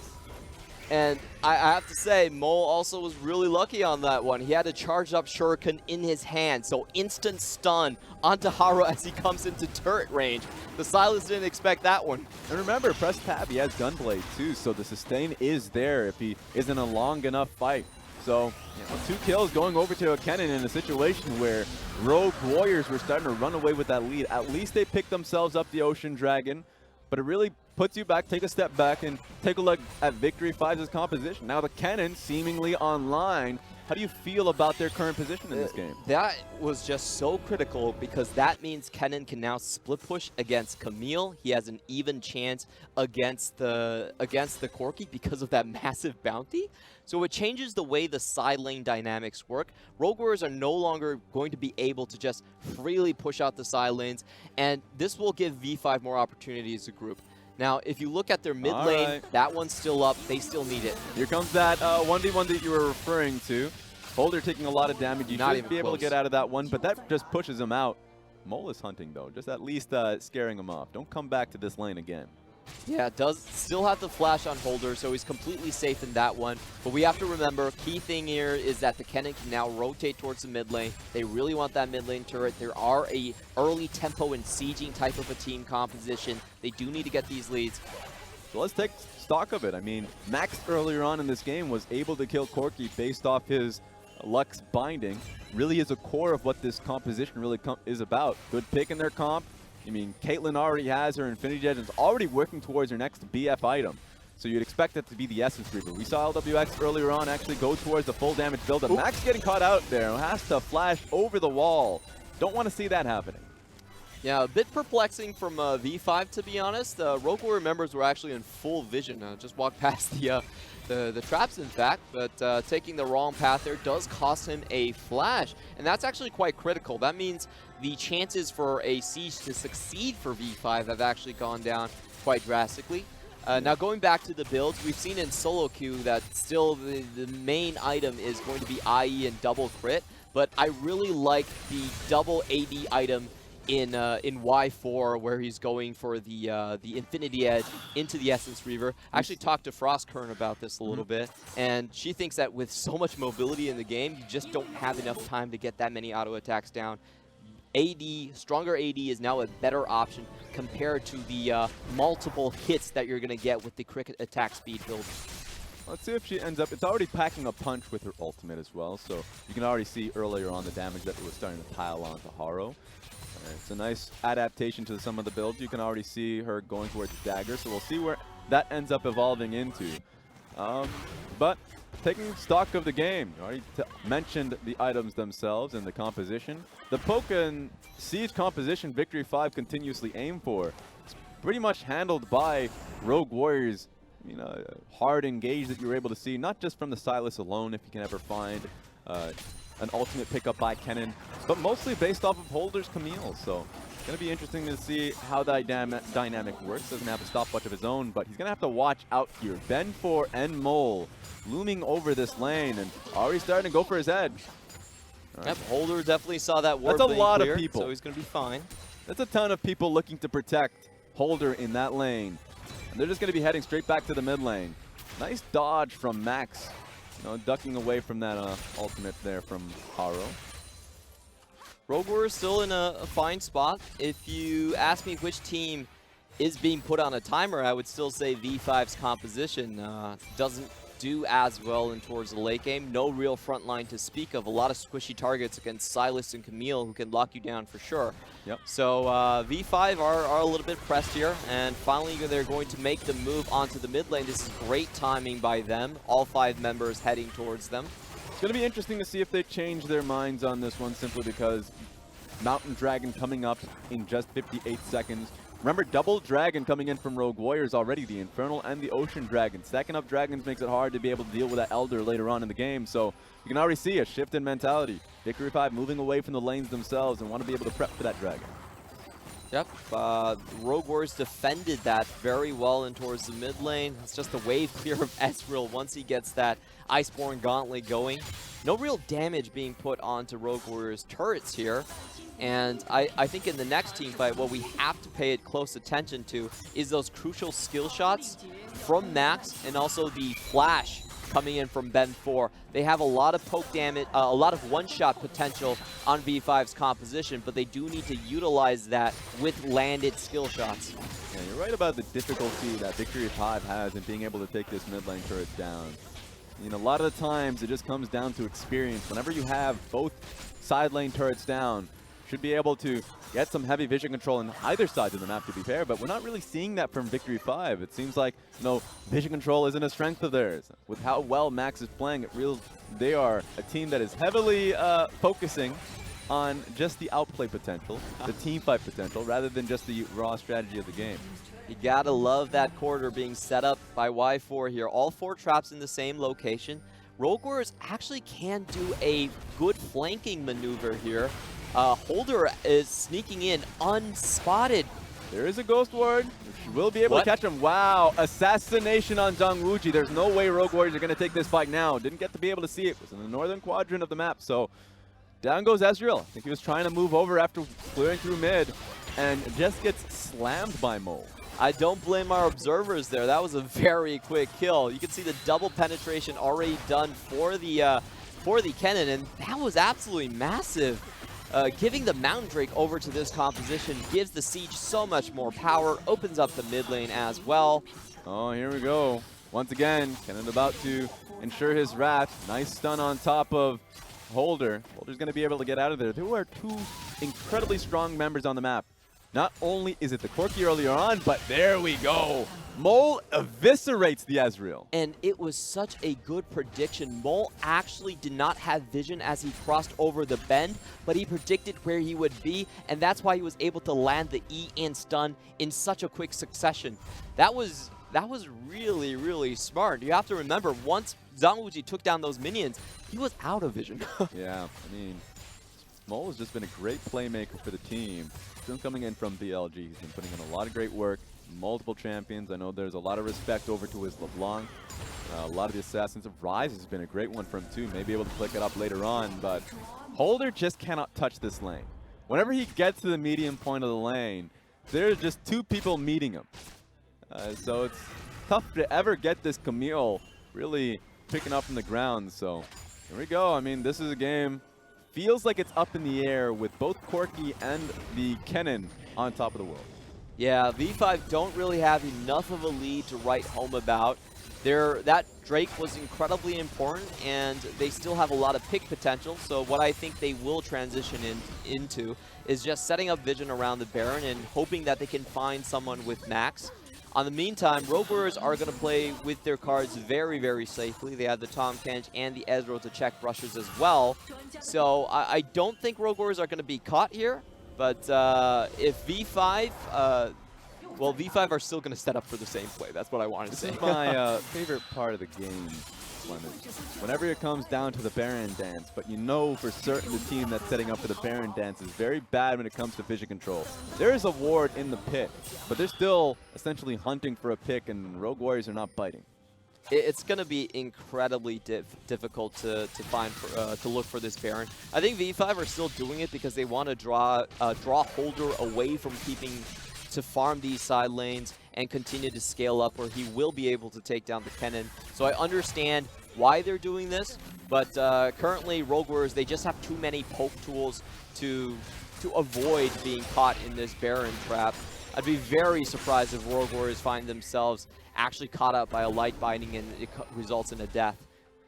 Speaker 3: And I have to say, Mole also was really lucky on that one. He had a charged up shuriken in his hand, so instant stun onto Haro as he comes into turret range. The Sylas didn't expect that one.
Speaker 2: And remember, press tab, he has Gunblade too, so the sustain is there if he is in a long enough fight. So, you know, 2 kills going over to a Kennen in a situation where Rogue Warriors were starting to run away with that lead. At least they picked themselves up the Ocean Dragon, but it really puts you back, take a step back, and take a look at Victory 5's composition. Now the Kennen seemingly online. How do you feel about their current position in this game?
Speaker 3: That was just so critical because that means Kennen can now split push against Camille. He has an even chance against the Corki because of that massive bounty. So it changes the way the side lane dynamics work. Rogue Warriors are no longer going to be able to just freely push out the side lanes, and this will give V5 more opportunity as a group. Now, if you look at their mid lane, that one's still up. They still need it.
Speaker 2: Here comes that 1v1 that you were referring to. Holder taking a lot of damage. You should be able to get out of that one, but that just pushes him out. Mole is hunting, though. Just at least scaring him off. Don't come back to this lane again.
Speaker 3: Yeah, it does still have the flash on Holder, so he's completely safe in that one. But we have to remember, key thing here is that the Kennen can now rotate towards the mid lane. They really want that mid lane turret. There are a early tempo and sieging type of a team composition. They do need to get these leads.
Speaker 2: So let's take stock of it. I mean, Max earlier on in this game was able to kill Corki based off his Lux binding. Really is a core of what this composition really is about. Good pick in their comp. I mean, Caitlyn already has her Infinity Edge and is already working towards her next BF item. So you'd expect it to be the Essence Reaver. We saw LWX earlier on actually go towards the full damage build up. Max getting caught out there. Has to flash over the wall. Don't want to see that happening.
Speaker 3: Yeah, a bit perplexing from V5, to be honest. Rogue Warrior members were actually in full vision. Just walked past the traps, in fact, but taking the wrong path there does cost him a flash, and that's actually quite critical. That means the chances for a siege to succeed for V5 have actually gone down quite drastically. Now going back to the builds, we've seen in solo queue that still the main item is going to be IE and double crit, but I really like the double AD item in Y4, where he's going for the Infinity Edge into the Essence Reaver. I actually talked to Frostkern about this a little bit, and she thinks that with so much mobility in the game, you just don't have enough time to get that many auto attacks down. AD, stronger AD is now a better option compared to the multiple hits that you're going to get with the cricket attack speed build.
Speaker 2: Let's see if she ends up. It's already packing a punch with her ultimate as well, so you can already see earlier on the damage that it was starting to pile onto Haro. It's a nice adaptation to some of the builds. You can already see her going towards dagger, so we'll see where that ends up evolving into. But taking stock of the game, you already mentioned the items themselves and the composition. The poke and siege composition Victory 5 continuously aim for. It's pretty much handled by Rogue Warriors. You know, hard engage that you were able to see, not just from the Sylas alone, if you can ever find an ultimate pickup by Kennen, but mostly based off of Holder's Camille. So it's going to be interesting to see how that dynamic works. Doesn't have a stopwatch of his own, but he's going to have to watch out here. Ben 4 and Mole looming over this lane and already starting to go for his head.
Speaker 3: Yep, Holder definitely saw that ward.
Speaker 2: That's a lot
Speaker 3: clear,
Speaker 2: of people.
Speaker 3: So he's going to be fine.
Speaker 2: That's a ton of people looking to protect Holder in that lane. And they're just going to be heading straight back to the mid lane. Nice dodge from Max. You know, ducking away from that ultimate there from Haro.
Speaker 3: Rogue Warriors still in a fine spot. If you ask me which team is being put on a timer, I would still say V5's composition doesn't do as well in towards the late game. No real front line to speak of. A lot of squishy targets against Sylas and Camille who can lock you down for sure.
Speaker 2: Yep.
Speaker 3: So V5 are a little bit pressed here, and finally they're going to make the move onto the mid lane. This is great timing by them. All 5 members heading towards them.
Speaker 2: It's going to be interesting to see if they change their minds on this one, simply because Mountain Dragon coming up in just 58 seconds. Remember, double Dragon coming in from Rogue Warriors already, the Infernal and the Ocean Dragon. Stacking up Dragons makes it hard to be able to deal with that Elder later on in the game, so you can already see a shift in mentality. Victory 5 moving away from the lanes themselves and want to be able to prep for that Dragon.
Speaker 3: Yep, Rogue Warriors defended that very well in towards the mid lane. It's just a wave clear of Ezreal once he gets that Iceborne Gauntlet going. No real damage being put onto Rogue Warriors turrets here. And I think in the next team fight, what we have to pay close attention to is those crucial skill shots from Max and also the flash coming in from Ben 4. They have a lot of poke damage, a lot of one-shot potential on V5's composition, but they do need to utilize that with landed skill shots.
Speaker 2: Yeah, you're right about the difficulty that Victory 5 has in being able to take this mid lane turret down. You know, a lot of the times it just comes down to experience. Whenever you have both side lane turrets down, should be able to get some heavy vision control on either side of the map, to be fair, but we're not really seeing that from Victory 5. It seems like, you know, vision control isn't a strength of theirs. With how well Max is playing, they are a team that is heavily focusing on just the outplay potential, the team fight potential, rather than just the raw strategy of the game.
Speaker 3: You gotta love that corridor being set up by Y4 here. All 4 traps in the same location. Rogue Warriors actually can do a good flanking maneuver here. Holder is sneaking in unspotted.
Speaker 2: There is a Ghost Ward. She will be able to catch him. Wow, assassination on ZWuJi. There's no way Rogue Warriors are going to take this fight now. Didn't get to be able to see it. It was in the northern quadrant of the map. So down goes Ezreal. I think he was trying to move over after clearing through mid and just gets slammed by Mole.
Speaker 3: I don't blame our observers there. That was a very quick kill. You can see the double penetration already done for the Kennen, and that was absolutely massive. Giving the Mountain Drake over to this composition gives the Siege so much more power, opens up the mid lane as well.
Speaker 2: Oh, here we go. Once again, Kennen about to ensure his wrath. Nice stun on top of Holder. Holder's going to be able to get out of there. There were 2 incredibly strong members on the map. Not only is it the Corki earlier on, but there we go. Mole eviscerates the Ezreal.
Speaker 3: And it was such a good prediction. Mole actually did not have vision as he crossed over the bend, but he predicted where he would be, and that's why he was able to land the E and stun in such a quick succession. That was really, really smart. You have to remember, once ZWuJi took down those minions, he was out of vision.
Speaker 2: Yeah, I mean, Mole has just been a great playmaker for the team. Since coming in from BLG, he's been putting in a lot of great work. Multiple champions. I know there's a lot of respect over to his LeBlanc. A lot of the Assassins of Rise has been a great one for him too. Maybe able to flick it up later on, but Holder just cannot touch this lane. Whenever he gets to the medium point of the lane, there's just 2 people meeting him. So it's tough to ever get this Camille really picking up from the ground. So here we go. I mean, this is a game feels like it's up in the air with both Corki and the Kennen on top of the world.
Speaker 3: Yeah, V5 don't really have enough of a lead to write home about. That Drake was incredibly important, and they still have a lot of pick potential. So what I think they will transition into is just setting up vision around the Baron and hoping that they can find someone with Max. On the meantime, Rogue Warriors are going to play with their cards very, very safely. They have the Tahm, Kench, and the Ezreal to check brushes as well. So I don't think Rogue Warriors are going to be caught here. But if V5, well, V5 are still going to set up for the same play. That's what I wanted to say.
Speaker 2: This is my favorite part of the game, Clement. Whenever it comes down to the Baron dance, but you know for certain the team that's setting up for the Baron dance is very bad when it comes to vision control. There is a ward in the pit, but they're still essentially hunting for a pick, and Rogue Warriors are not biting.
Speaker 3: It's going to be incredibly difficult to find to look for this Baron. I think V5 are still doing it because they want to draw Holder away from keeping to farm these side lanes and continue to scale up where he will be able to take down the Kennen. So I understand why they're doing this, but currently Rogue Warriors, they just have too many poke tools to avoid being caught in this Baron trap. I'd be very surprised if Rogue Warriors find themselves actually caught up by a light binding and it results in a death.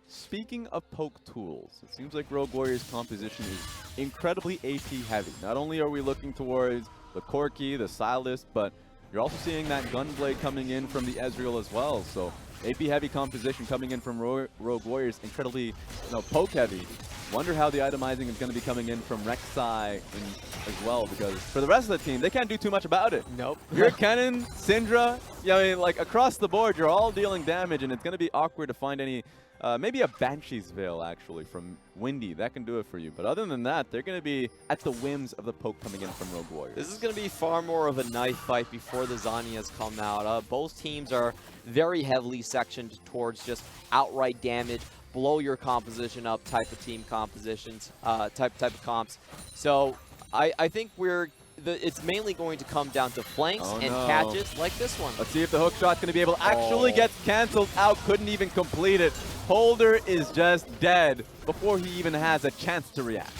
Speaker 2: Speaking of poke tools, it seems like Rogue Warriors' composition is incredibly AP heavy. Not only are we looking towards the Corki, the Sylas, but you're also seeing that Gunblade coming in from the Ezreal as well. So AP heavy composition coming in from Rogue Warriors, incredibly poke heavy. Wonder how the itemizing is going to be coming in from Rek'Sai as well, because for the rest of the team, they can't do too much about it.
Speaker 3: Nope.
Speaker 2: You're Kennen, Syndra, I mean, like across the board, you're all dealing damage, and it's going to be awkward to find any, maybe a Banshee's Veil actually from Windy. That can do it for you. But other than that, they're going to be at the whims of the poke coming in from Rogue Warriors.
Speaker 3: This is going to be far more of a knife fight before the Zhonya's come out. Both teams are very heavily sectioned towards just outright damage, blow your composition up type of team compositions, type of comps. So I think it's mainly going to come down to flanks and catches like this one.
Speaker 2: Let's see if the hook shot's going to be able to actually get canceled out. Couldn't even complete it. Holder is just dead before he even has a chance to react.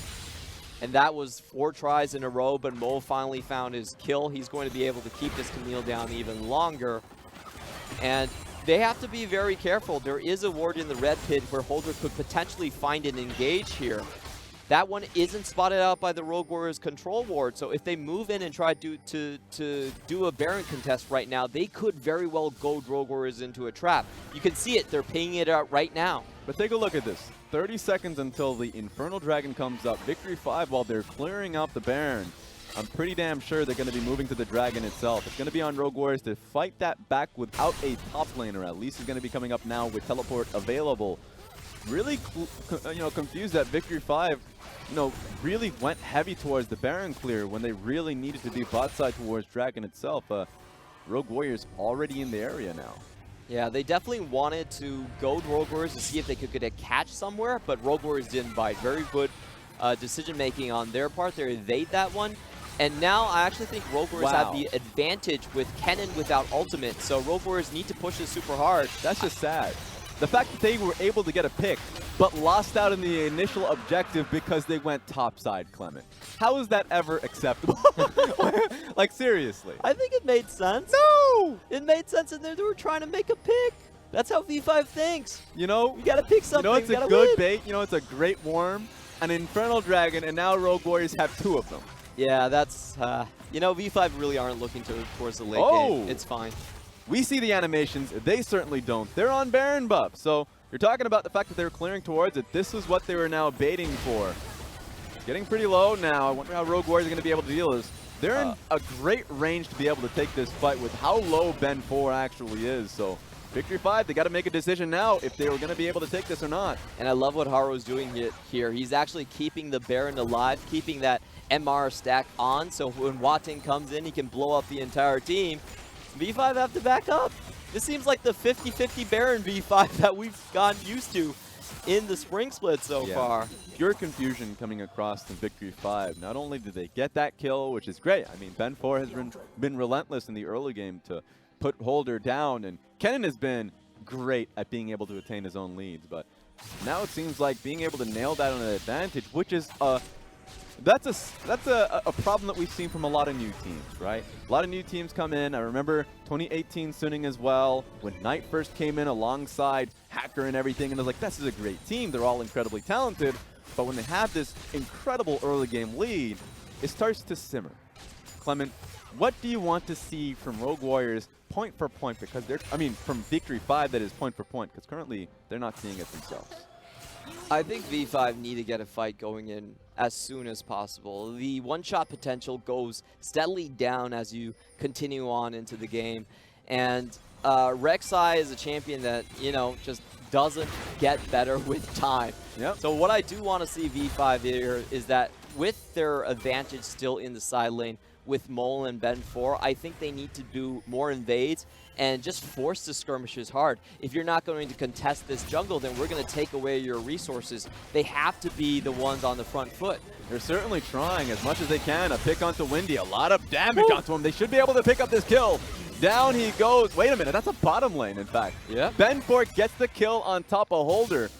Speaker 3: And that was 4 tries in a row, but Mo finally found his kill. He's going to be able to keep this Camille down even longer. And they have to be very careful. There is a ward in the red pit where Holder could potentially find an engage here. That one isn't spotted out by the Rogue Warriors control ward, so if they move in and try to do a Baron contest right now, they could very well goad Rogue Warriors into a trap. You can see it, they're pinging it out right now.
Speaker 2: But take a look at this. 30 seconds until the Infernal Dragon comes up. Victory 5 while they're clearing out the Baron. I'm pretty damn sure they're going to be moving to the Dragon itself. It's going to be on Rogue Warriors to fight that back without a top laner. At least is going to be coming up now with teleport available. Really, confused that Victory 5, really went heavy towards the Baron clear when they really needed to be bot side towards Dragon itself. Rogue Warriors already in the area now.
Speaker 3: Yeah, they definitely wanted to goad Rogue Warriors to see if they could get a catch somewhere, but Rogue Warriors didn't bite. Very good decision making on their part. They evade that one. And now I actually think Rogue Warriors have the advantage with Kennen without ultimate, so Rogue Warriors need to push this super hard.
Speaker 2: That's just sad. The fact that they were able to get a pick, but lost out in the initial objective because they went topside, Clement. How is that ever acceptable? Like, seriously.
Speaker 3: I think it made sense.
Speaker 2: No!
Speaker 3: It made sense, and they were trying to make a pick. That's how V5 thinks.
Speaker 2: You
Speaker 3: gotta pick something.
Speaker 2: It's a good bait. It's a great worm, an Infernal Dragon, and now Rogue Warriors have 2 of them.
Speaker 3: Yeah, that's, V5 really aren't looking towards the late game. It's fine.
Speaker 2: We see the animations. They certainly don't. They're on Baron buff. So you're talking about the fact that they were clearing towards it. This is what they were now baiting for. Getting pretty low now. I wonder how Rogue Warriors are going to be able to deal with this. They're in a great range to be able to take this fight with how low Ben 4 actually is. So Victory 5, they got to make a decision now if they were going to be able to take this or not.
Speaker 3: And I love what Haro's doing here. He's actually keeping the Baron alive, keeping that MR stack on, so when HuaTian comes in, he can blow up the entire team. V5 have to back up. This seems like the 50-50 Baron V5 that we've gotten used to in the spring split so far.
Speaker 2: Pure confusion coming across the Victory 5. Not only did they get that kill, which is great. I mean, Ben 4 has been relentless in the early game to put Holder down, and Kennen has been great at being able to attain his own leads, but Now it seems like being able to nail that on an advantage, which is that's a problem that we've seen from a lot of new teams, right? A lot of new teams come in. I remember 2018 Suning as well, when Knight first came in alongside Hacker and everything, and I was like, this is a great team. They're all incredibly talented. But when they have this incredible early game lead, it starts to simmer. Clement, what do you want to see from Rogue Warriors point for point? Because they're, I mean, from Victory 5, that is point for point, because currently they're not seeing it themselves.
Speaker 3: I think V5 need to get a fight going in as soon as possible. The one-shot potential goes steadily down as you continue on into the game. And Rek'Sai is a champion that, you know, just doesn't get better with time.
Speaker 2: Yep.
Speaker 3: So what I do want to see V5 here is that with their advantage still in the side lane, with Mole and Ben 4, I think they need to do more invades and just force the skirmishes hard. If you're not going to contest this jungle, then we're going to take away your resources. They have to be the ones on the front foot.
Speaker 2: They're certainly trying as much as they can to pick onto Windy. A lot of damage onto him. They should be able to pick up this kill. Down he goes. Wait a minute, that's a bottom lane, in fact.
Speaker 3: Yeah.
Speaker 2: Ben 4 gets the kill on top of Holder,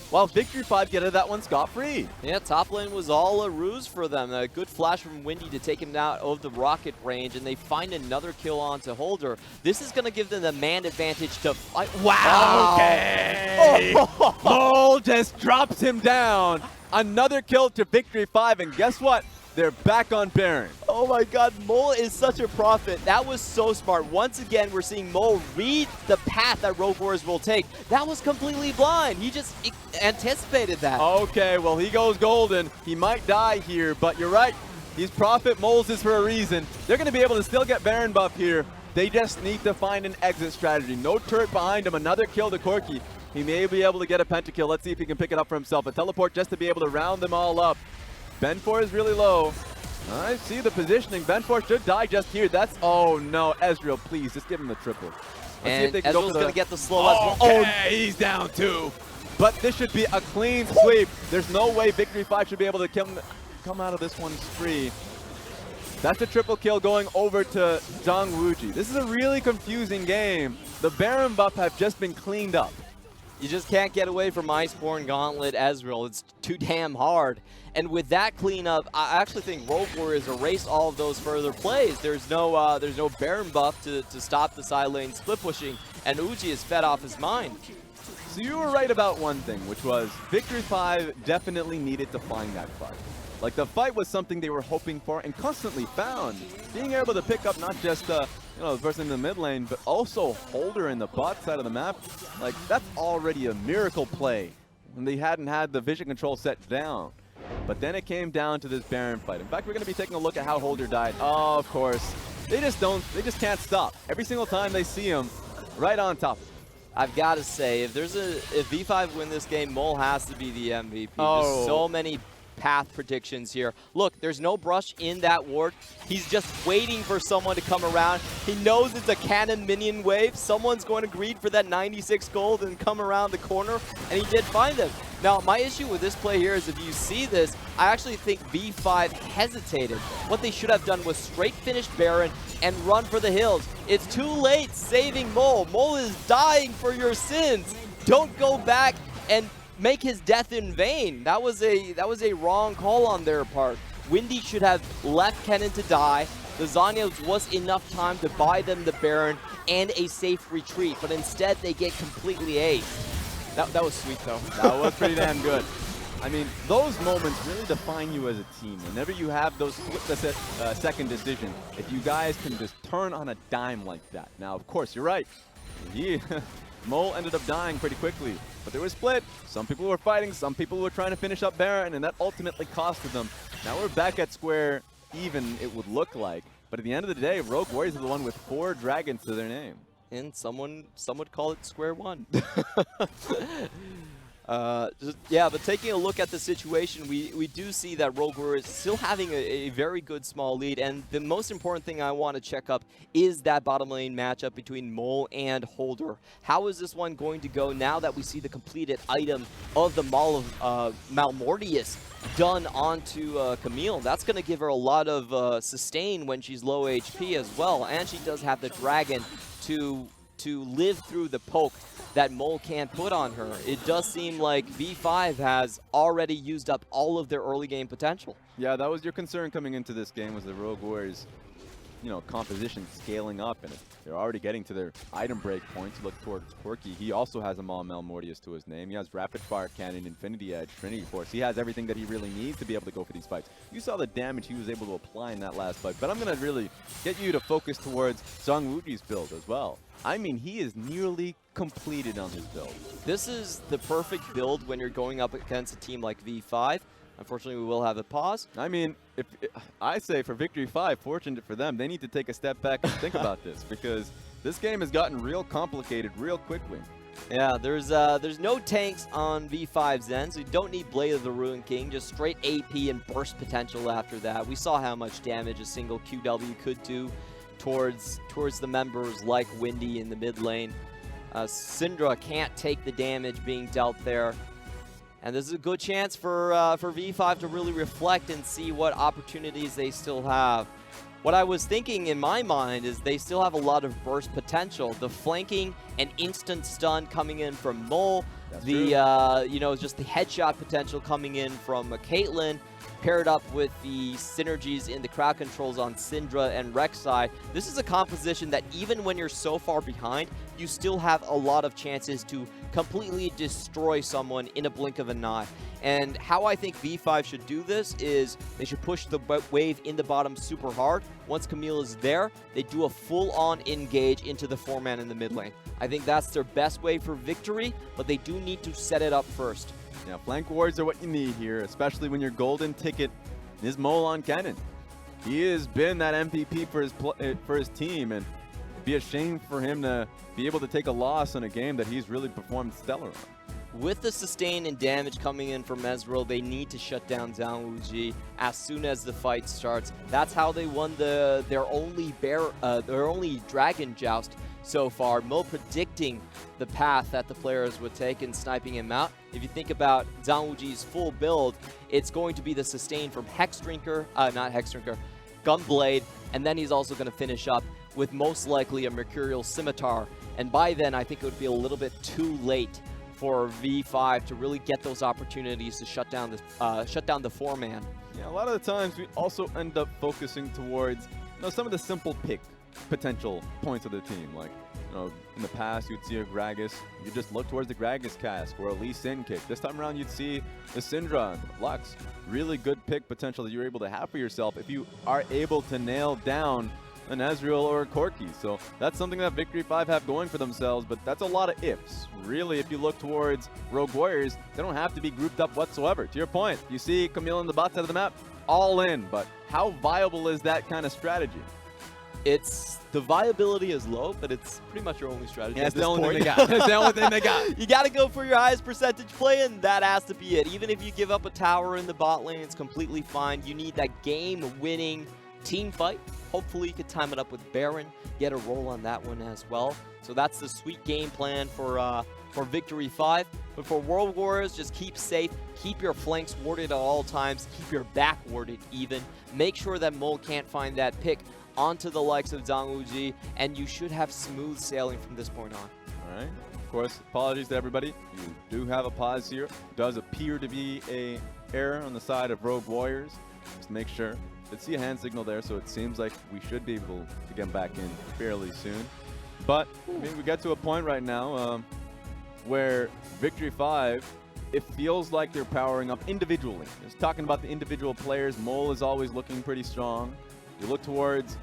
Speaker 2: while Victory 5 get that one scot-free.
Speaker 3: Yeah, top lane was all a ruse for them. A good flash from Windy to take him out of the rocket range, and they find another kill onto Holder. This is going to give them the man advantage to fight. Wow!
Speaker 2: Okay! Mole just drops him down. Another kill to Victory 5, and guess what? They're back on Baron.
Speaker 3: Oh my god, Mole is such a prophet. That was so smart. Once again, we're seeing Mole read the path that Rogue Warriors will take. That was completely blind. He just anticipated that.
Speaker 2: Okay, well, he goes golden. He might die here, but you're right. He's prophet. Moles is for a reason. They're going to be able to still get Baron buff here. They just need to find an exit strategy. No turret behind him. Another kill to Corki. He may be able to get a pentakill. Let's see if he can pick it up for himself. A teleport just to be able to round them all up. Ben 4 is really low. I see the positioning. Ben 4 should die just here. That's, oh no, Ezreal, please, just give him the triple. Let's
Speaker 3: and
Speaker 2: see if they can
Speaker 3: Ezreal's
Speaker 2: go
Speaker 3: going to get the slow as well.
Speaker 2: Oh, he's down too. But this should be a clean sweep. There's no way Victory 5 should be able to come out of this one free. That's a triple kill going over to ZWuJi. This is a really confusing game. The Baron buff have just been cleaned up.
Speaker 3: You just can't get away from Iceborne Gauntlet Ezreal. It's too damn hard. And with that cleanup, I actually think Rogue Warriors erase all of those further plays. There's no Baron buff to stop the side lane split pushing, and Uji is fed off his mind.
Speaker 2: So you were right about one thing, which was Victory 5 definitely needed to find that fight. Like, the fight was something they were hoping for and constantly found. Being able to pick up not just the person in the mid lane, but also Holder in the bot side of the map, like, that's already a miracle play when they hadn't had the vision control set down. But then it came down to this Baron fight. In fact, we're going to be taking a look at how Holder died. Oh, of course. They just can't stop. Every single time they see him, right on top of him.
Speaker 3: I've got to say, if V5 win this game, Mole has to be the MVP.
Speaker 2: Oh.
Speaker 3: There's so many path predictions here. Look, there's no brush in that ward. He's just waiting for someone to come around. He knows it's a cannon minion wave. Someone's going to greed for that 96 gold and come around the corner, and he did find him. Now, my issue with this play here is if you see this, I actually think V5 hesitated. What they should have done was straight finish Baron and run for the hills. It's too late saving Mole. Mole is dying for your sins. Don't go back and make his death in vain. That was a wrong call on their part. Windy should have left Kennen to die. The Zanyas was enough time to buy them the Baron and a safe retreat, but instead they get completely aced. That was sweet though.
Speaker 2: That was pretty damn good. I mean, those moments really define you as a team. Whenever you have those split-second decision, if you guys can just turn on a dime like that. Now, of course, you're right. Mole ended up dying pretty quickly, but they were split. Some people were fighting, some people were trying to finish up Baron, and that ultimately costed them. Now we're back at square even, it would look like. But at the end of the day, Rogue Warriors are the one with 4 dragons to their name.
Speaker 3: And some would call it square one. Yeah, but taking a look at the situation, we do see that Rogue Warriors still having a very good small lead, and the most important thing I want to check up is that bottom lane matchup between Mole and Holder. How is this one going to go now that we see the completed item of the Maul of Malmortius done onto Camille? That's going to give her a lot of sustain when she's low HP as well, and she does have the dragon to to live through the poke that Mole can't put on her. It does seem like V5 has already used up all of their early game potential.
Speaker 2: Yeah, that was your concern coming into this game, was the Rogue Warriors, you know, composition scaling up, and they're already getting to their item break points. Look towards Corki. He also has a Maul Mortius to his name. He has Rapid Fire Cannon, Infinity Edge, Trinity Force. He has everything that he really needs to be able to go for these fights. You saw the damage he was able to apply in that last fight, but I'm going to really get you to focus towards ZWuJi's build as well. I mean, he is nearly completed on his build.
Speaker 3: This is the perfect build when you're going up against a team like V5. Unfortunately, we will have a pause.
Speaker 2: I mean, if I say for Victory 5, fortunate for them, they need to take a step back and think about this, because this game has gotten real complicated real quickly.
Speaker 3: Yeah, there's no tanks on V5's end, so you don't need Blade of the Ruined King, just straight AP and burst potential after that. We saw how much damage a single QW could do towards the members like Windy in the mid lane. Syndra can't take the damage being dealt there. And this is a good chance for V5 to really reflect and see what opportunities they still have. What I was thinking in my mind is they still have a lot of burst potential. The flanking and instant stun coming in from Mole.
Speaker 2: That's
Speaker 3: you know, just the headshot potential coming in from Caitlyn, paired up with the synergies in the crowd controls on Syndra and Rek'Sai. This is a composition that even when you're so far behind, you still have a lot of chances to completely destroy someone in a blink of an eye. And how I think V5 should do this is they should push the wave in the bottom super hard. Once Camille is there, they do a full-on engage into the 4-man in the mid lane. I think that's their best way for victory, but they do need to set it up first.
Speaker 2: Yeah, flank wards are what you need here, especially when your golden ticket is Mole on Kennen. He has been that MVP for his team, and it'd be a shame for him to be able to take a loss in a game that he's really performed stellar on.
Speaker 3: With the sustain and damage coming in from Ezreal, they need to shut down ZWuJi as soon as the fight starts. That's how they won their only Dragon Joust so far. Mo predicting the path that the players would take and sniping him out. If you think about ZWuJi's full build, it's going to be the sustain from Gunblade, and then he's also going to finish up with most likely a Mercurial Scimitar. And by then, I think it would be a little bit too late for V5 to really get those opportunities to shut down the 4-man.
Speaker 2: Yeah, a lot of the times we also end up focusing towards, you know, some of the simple pick potential points of the team. Like, you know, in the past you'd see a Gragas, you just look towards the Gragas cask or a Lee Sin kick. This time around you'd see the Syndra and Lux. Really good pick potential that you're able to have for yourself if you are able to nail down an Ezreal or a Corki. So that's something that Victory 5 have going for themselves, but that's a lot of ifs. Really, if you look towards Rogue Warriors, they don't have to be grouped up whatsoever. To your point, you see Camille on the bot side of the map, all in, but how viable is that kind of strategy?
Speaker 3: The viability is low, but it's pretty much your only strategy.
Speaker 2: Yeah,
Speaker 3: at
Speaker 2: it's the
Speaker 3: this
Speaker 2: only
Speaker 3: point.
Speaker 2: thing they got. It's the only thing they got.
Speaker 3: You got to go for your highest percentage play, and that has to be it. Even if you give up a tower in the bot lane, it's completely fine. You need that game-winning team fight. Hopefully, you could time it up with Baron, get a roll on that one as well. So that's the sweet game plan for Victory 5. But for World Warriors, just keep safe, keep your flanks warded at all times, keep your back warded even. Make sure that Mole can't find that pick onto the likes of ZWuJi, and you should have smooth sailing from this point on.
Speaker 2: All right. Of course, apologies to everybody. You do have a pause here. It does appear to be a error on the side of Rogue Warriors. Just make sure. Let's see a hand signal there, so it seems like we should be able to get back in fairly soon. But I mean, we get to a point right now where Victory 5, it feels like they're powering up individually. Just talking about the individual players, Mole is always looking pretty strong. You look towards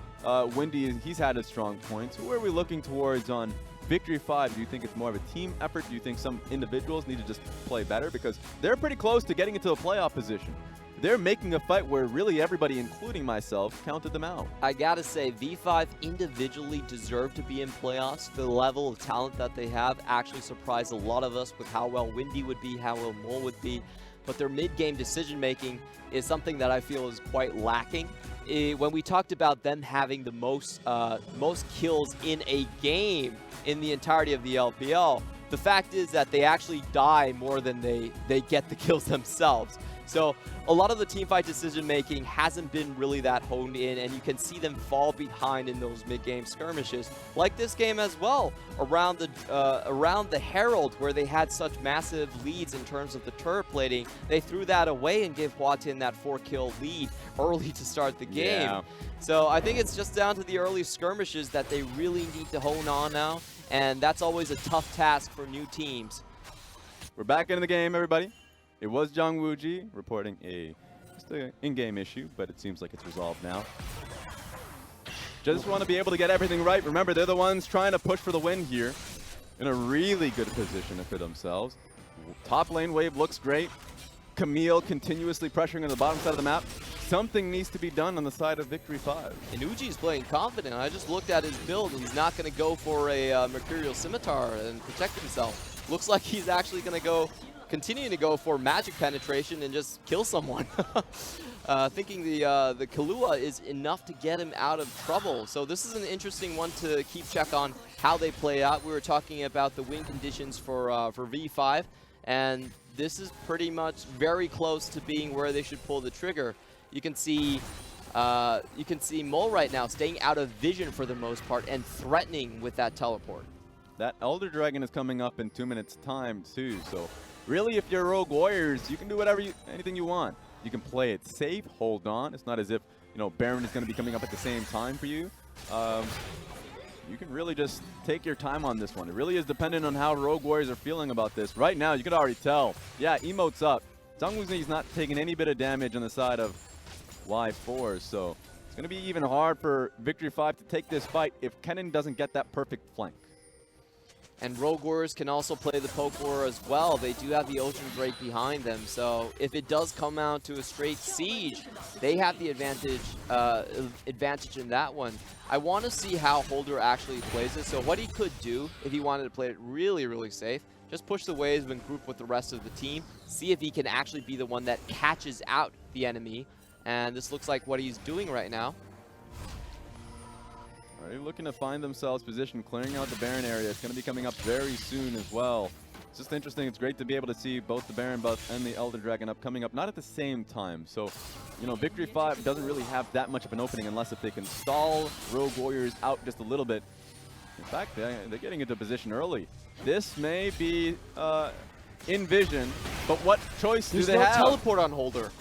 Speaker 2: Windy, he's had his strong points. Who are we looking towards on Victory 5? Do you think it's more of a team effort? Do you think some individuals need to just play better? Because they're pretty close to getting into a playoff position. They're making a fight where really everybody, including myself, counted them out.
Speaker 3: I gotta say, V5 individually deserve to be in playoffs. The level of talent that they have actually surprised a lot of us with how well Windy would be, how well Mole would be. But their mid-game decision-making is something that I feel is quite lacking. When we talked about them having the most kills in a game in the entirety of the LPL, the fact is that they actually die more than they get the kills themselves. So a lot of the teamfight decision making hasn't been really that honed in, and you can see them fall behind in those mid-game skirmishes, like this game as well, around the Herald, where they had such massive leads in terms of the turret plating. They threw that away and gave HuaTian that 4-kill lead early to start the game.
Speaker 2: Yeah.
Speaker 3: So I think it's just down to the early skirmishes that they really need to hone on now, and that's always a tough task for new teams.
Speaker 2: We're back into the game, everybody. It was ZWuJi reporting just an in-game issue, but it seems like it's resolved now. Just want to be able to get everything right. Remember, they're the ones trying to push for the win here, in a really good position for themselves. Top lane wave looks great. Camille continuously pressuring on the bottom side of the map. Something needs to be done on the side of Victory 5.
Speaker 3: And Uji's playing confident. I just looked at his build, and he's not going to go for a Mercurial Scimitar and protect himself. Looks like he's actually going to continue to go for magic penetration and just kill someone. Thinking the Killua is enough to get him out of trouble. So this is an interesting one to keep check on how they play out. We were talking about the win conditions for V5, and this is pretty much very close to being where they should pull the trigger. You can see Mole right now staying out of vision for the most part and threatening with that teleport.
Speaker 2: That Elder Dragon is coming up in 2 minutes time too, so really if you're Rogue Warriors, you can do anything you want. You can play it safe, hold on. It's not as if, you know, Baron is going to be coming up at the same time for you. You can really just take your time on this one. It really is dependent on how Rogue Warriors are feeling about this. Right now, you can already tell. Yeah, emote's up. ZWuJi's not taking any bit of damage on the side of Y4, so it's going to be even hard for Victory 5 to take this fight if Kennen doesn't get that perfect flank.
Speaker 3: And Rogue Warriors can also play the poke war as well. They do have the Ocean Drake behind them, so if it does come out to a straight siege, they have the advantage in that one. I want to see how Holder actually plays it. So what he could do if he wanted to play it really, really safe, just push the waves and group with the rest of the team, see if he can actually be the one that catches out the enemy. And this looks like what he's doing right now.
Speaker 2: Already looking to find themselves positioned, clearing out the Baron area. It's going to be coming up very soon as well. It's just interesting. It's great to be able to see both the Baron buff and the Elder Dragon coming up, not at the same time. So, you know, Victory 5 doesn't really have that much of an opening unless if they can stall Rogue Warriors out just a little bit. In fact, they're getting into position early. This may be in vision, but what choice do they have?
Speaker 3: There's no teleport on Holder.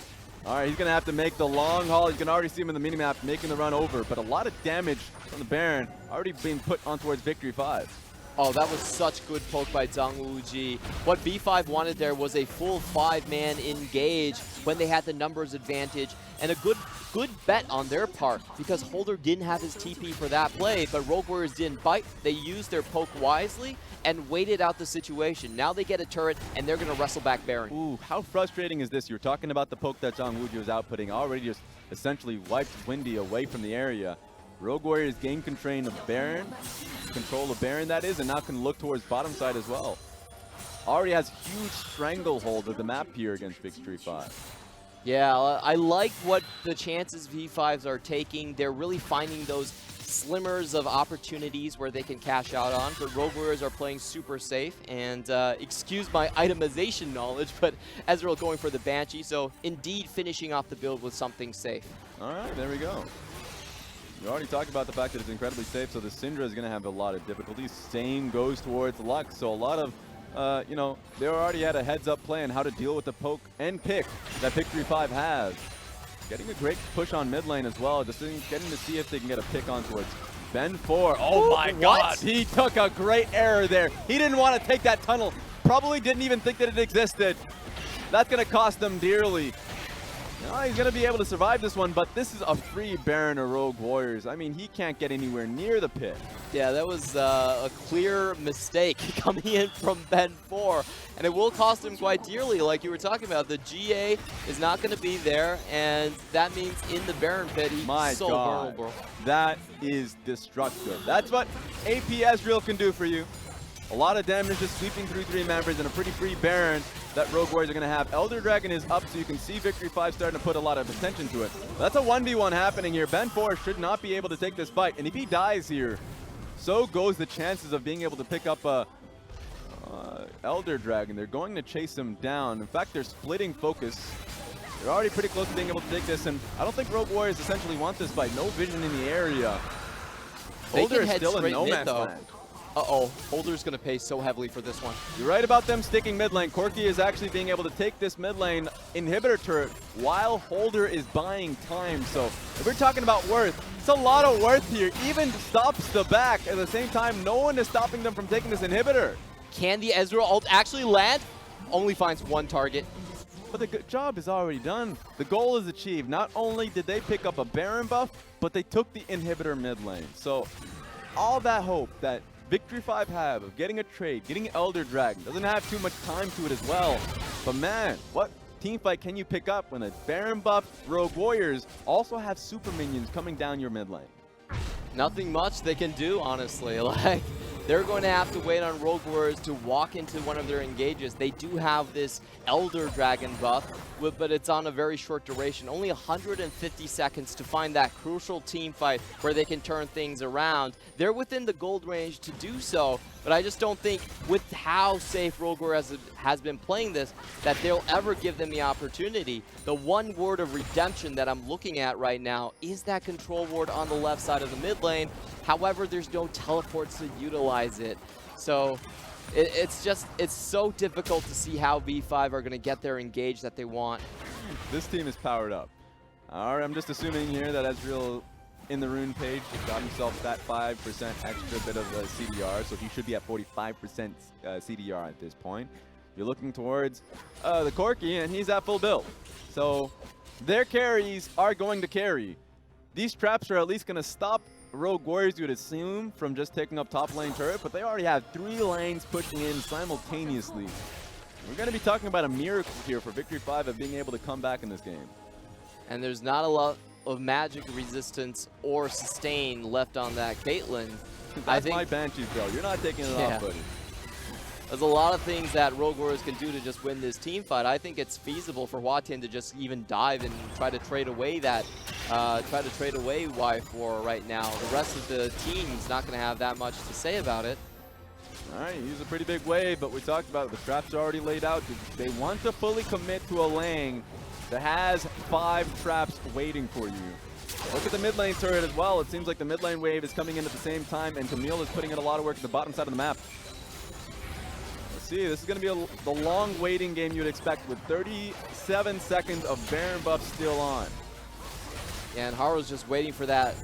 Speaker 2: All right, he's going to have to make the long haul. You can already see him in the minimap making the run over, but a lot of damage from the Baron already being put on towards Victory 5.
Speaker 3: Oh, that was such good poke by ZWuJi. What V5 wanted there was a full 5-man engage when they had the numbers advantage, and a good bet on their part because Holder didn't have his TP for that play, but Rogue Warriors didn't bite. They used their poke wisely and waited out the situation. Now they get a turret, and they're going to wrestle back Baron.
Speaker 2: Ooh, how frustrating is this? You're talking about the poke that ZWuJi was outputting, already just essentially wiped Windy away from the area. Rogue Warriors gain control of Baron, that is, and now can look towards bottom side as well. Already has huge stranglehold of the map here against Victory 5.
Speaker 3: Yeah, I like what the chances V5s are taking. They're really finding those slimmers of opportunities where they can cash out on, but Rogue Warriors are playing super safe, and excuse my itemization knowledge, but Ezreal going for the Banshee, so indeed finishing off the build with something safe.
Speaker 2: All right, there we go. We already talked about the fact that it's incredibly safe, so the Syndra is going to have a lot of difficulties. Same goes towards Lux, so a lot of, you know, they already had a heads-up plan how to deal with the poke and pick that Victory 5 has. Getting a great push on mid lane as well, just getting to see if they can get a pick on towards Ben 4. Oh my God, he took a great error there. He didn't want to take that tunnel. Probably didn't even think that it existed. That's going to cost them dearly. No, he's going to be able to survive this one, but this is a free Baron or Rogue Warriors. I mean, he can't get anywhere near the pit.
Speaker 3: Yeah, that was a clear mistake coming in from Ben 4, and it will cost him quite dearly, like you were talking about. The GA is not going to be there, and that means in the Baron pit, he's so vulnerable.
Speaker 2: That is destructive. That's what AP Ezreal can do for you. A lot of damage just sweeping through 3 members and a pretty free Baron that Rogue Warriors are going to have. Elder Dragon is up, so you can see Victory 5 starting to put a lot of attention to it. That's a 1v1 happening here. Ben 4 should not be able to take this fight, and if he dies here, so goes the chances of being able to pick up a Elder Dragon. They're going to chase him down. In fact, they're splitting focus. They're already pretty close to being able to take this, and I don't think Rogue Warriors essentially want this fight. No vision in the area.
Speaker 3: They
Speaker 2: Holder
Speaker 3: can
Speaker 2: is
Speaker 3: head
Speaker 2: still in
Speaker 3: straight
Speaker 2: no
Speaker 3: mid,
Speaker 2: man's
Speaker 3: though.
Speaker 2: land.
Speaker 3: Uh-oh, Holder's going to pay so heavily for this one.
Speaker 2: You're right about them sticking mid lane. Corki is actually being able to take this mid lane inhibitor turret while Holder is buying time. So if we're talking about worth, it's a lot of worth here. Even stops the back. At the same time, no one is stopping them from taking this inhibitor.
Speaker 3: Can the Ezreal ult actually land? Only finds one target.
Speaker 2: But the good job is already done. The goal is achieved. Not only did they pick up a Baron buff, but they took the inhibitor mid lane. So all that hope that Victory 5 have of getting a trade, getting Elder Dragon, doesn't have too much time to it as well. But man, what team fight can you pick up when a Baron buff Rogue Warriors also have super minions coming down your mid lane?
Speaker 3: Nothing much they can do, honestly. Like, they're going to have to wait on Rogue Warriors to walk into one of their engages. They do have this Elder Dragon buff, but it's on a very short duration. Only 150 seconds to find that crucial team fight where they can turn things around. They're within the gold range to do so, but I just don't think, with how safe Rogue Warriors has been playing this, that they'll ever give them the opportunity. The one ward of redemption that I'm looking at right now is that control ward on the left side of the mid lane. However, there's no teleports to utilize it. So it's so difficult to see how V5 are going to get their engage that they want.
Speaker 2: This team is powered up. All right, I'm just assuming here that Ezreal in the rune page just got himself that 5% extra bit of CDR, so he should be at 45% CDR at this point. You're looking towards the Corki, and he's at full build. So their carries are going to carry. These traps are at least going to stop Rogue Warriors, you would assume, from just taking up top lane turret, but they already have 3 lanes pushing in simultaneously. We're going to be talking about a miracle here for Victory 5 of being able to come back in this game.
Speaker 3: And there's not a lot of magic resistance or sustain left on that Caitlyn.
Speaker 2: I think my Banshees, bro. You're not taking it off, buddy.
Speaker 3: There's a lot of things that Rogue Warriors can do to just win this team fight. I think it's feasible for HuaTian to just even dive and try to trade away that, Y4 right now. The rest of the team's not going to have that much to say about it.
Speaker 2: All right, use a pretty big wave, but we talked about it. The traps are already laid out. They want to fully commit to a lane that has 5 traps waiting for you. Look at the mid lane turret as well. It seems like the mid lane wave is coming in at the same time, and Camille is putting in a lot of work at the bottom side of the map. See, this is going to be the long waiting game you'd expect with 37 seconds of Baron buff still on.
Speaker 3: Yeah, and Haro's just waiting for that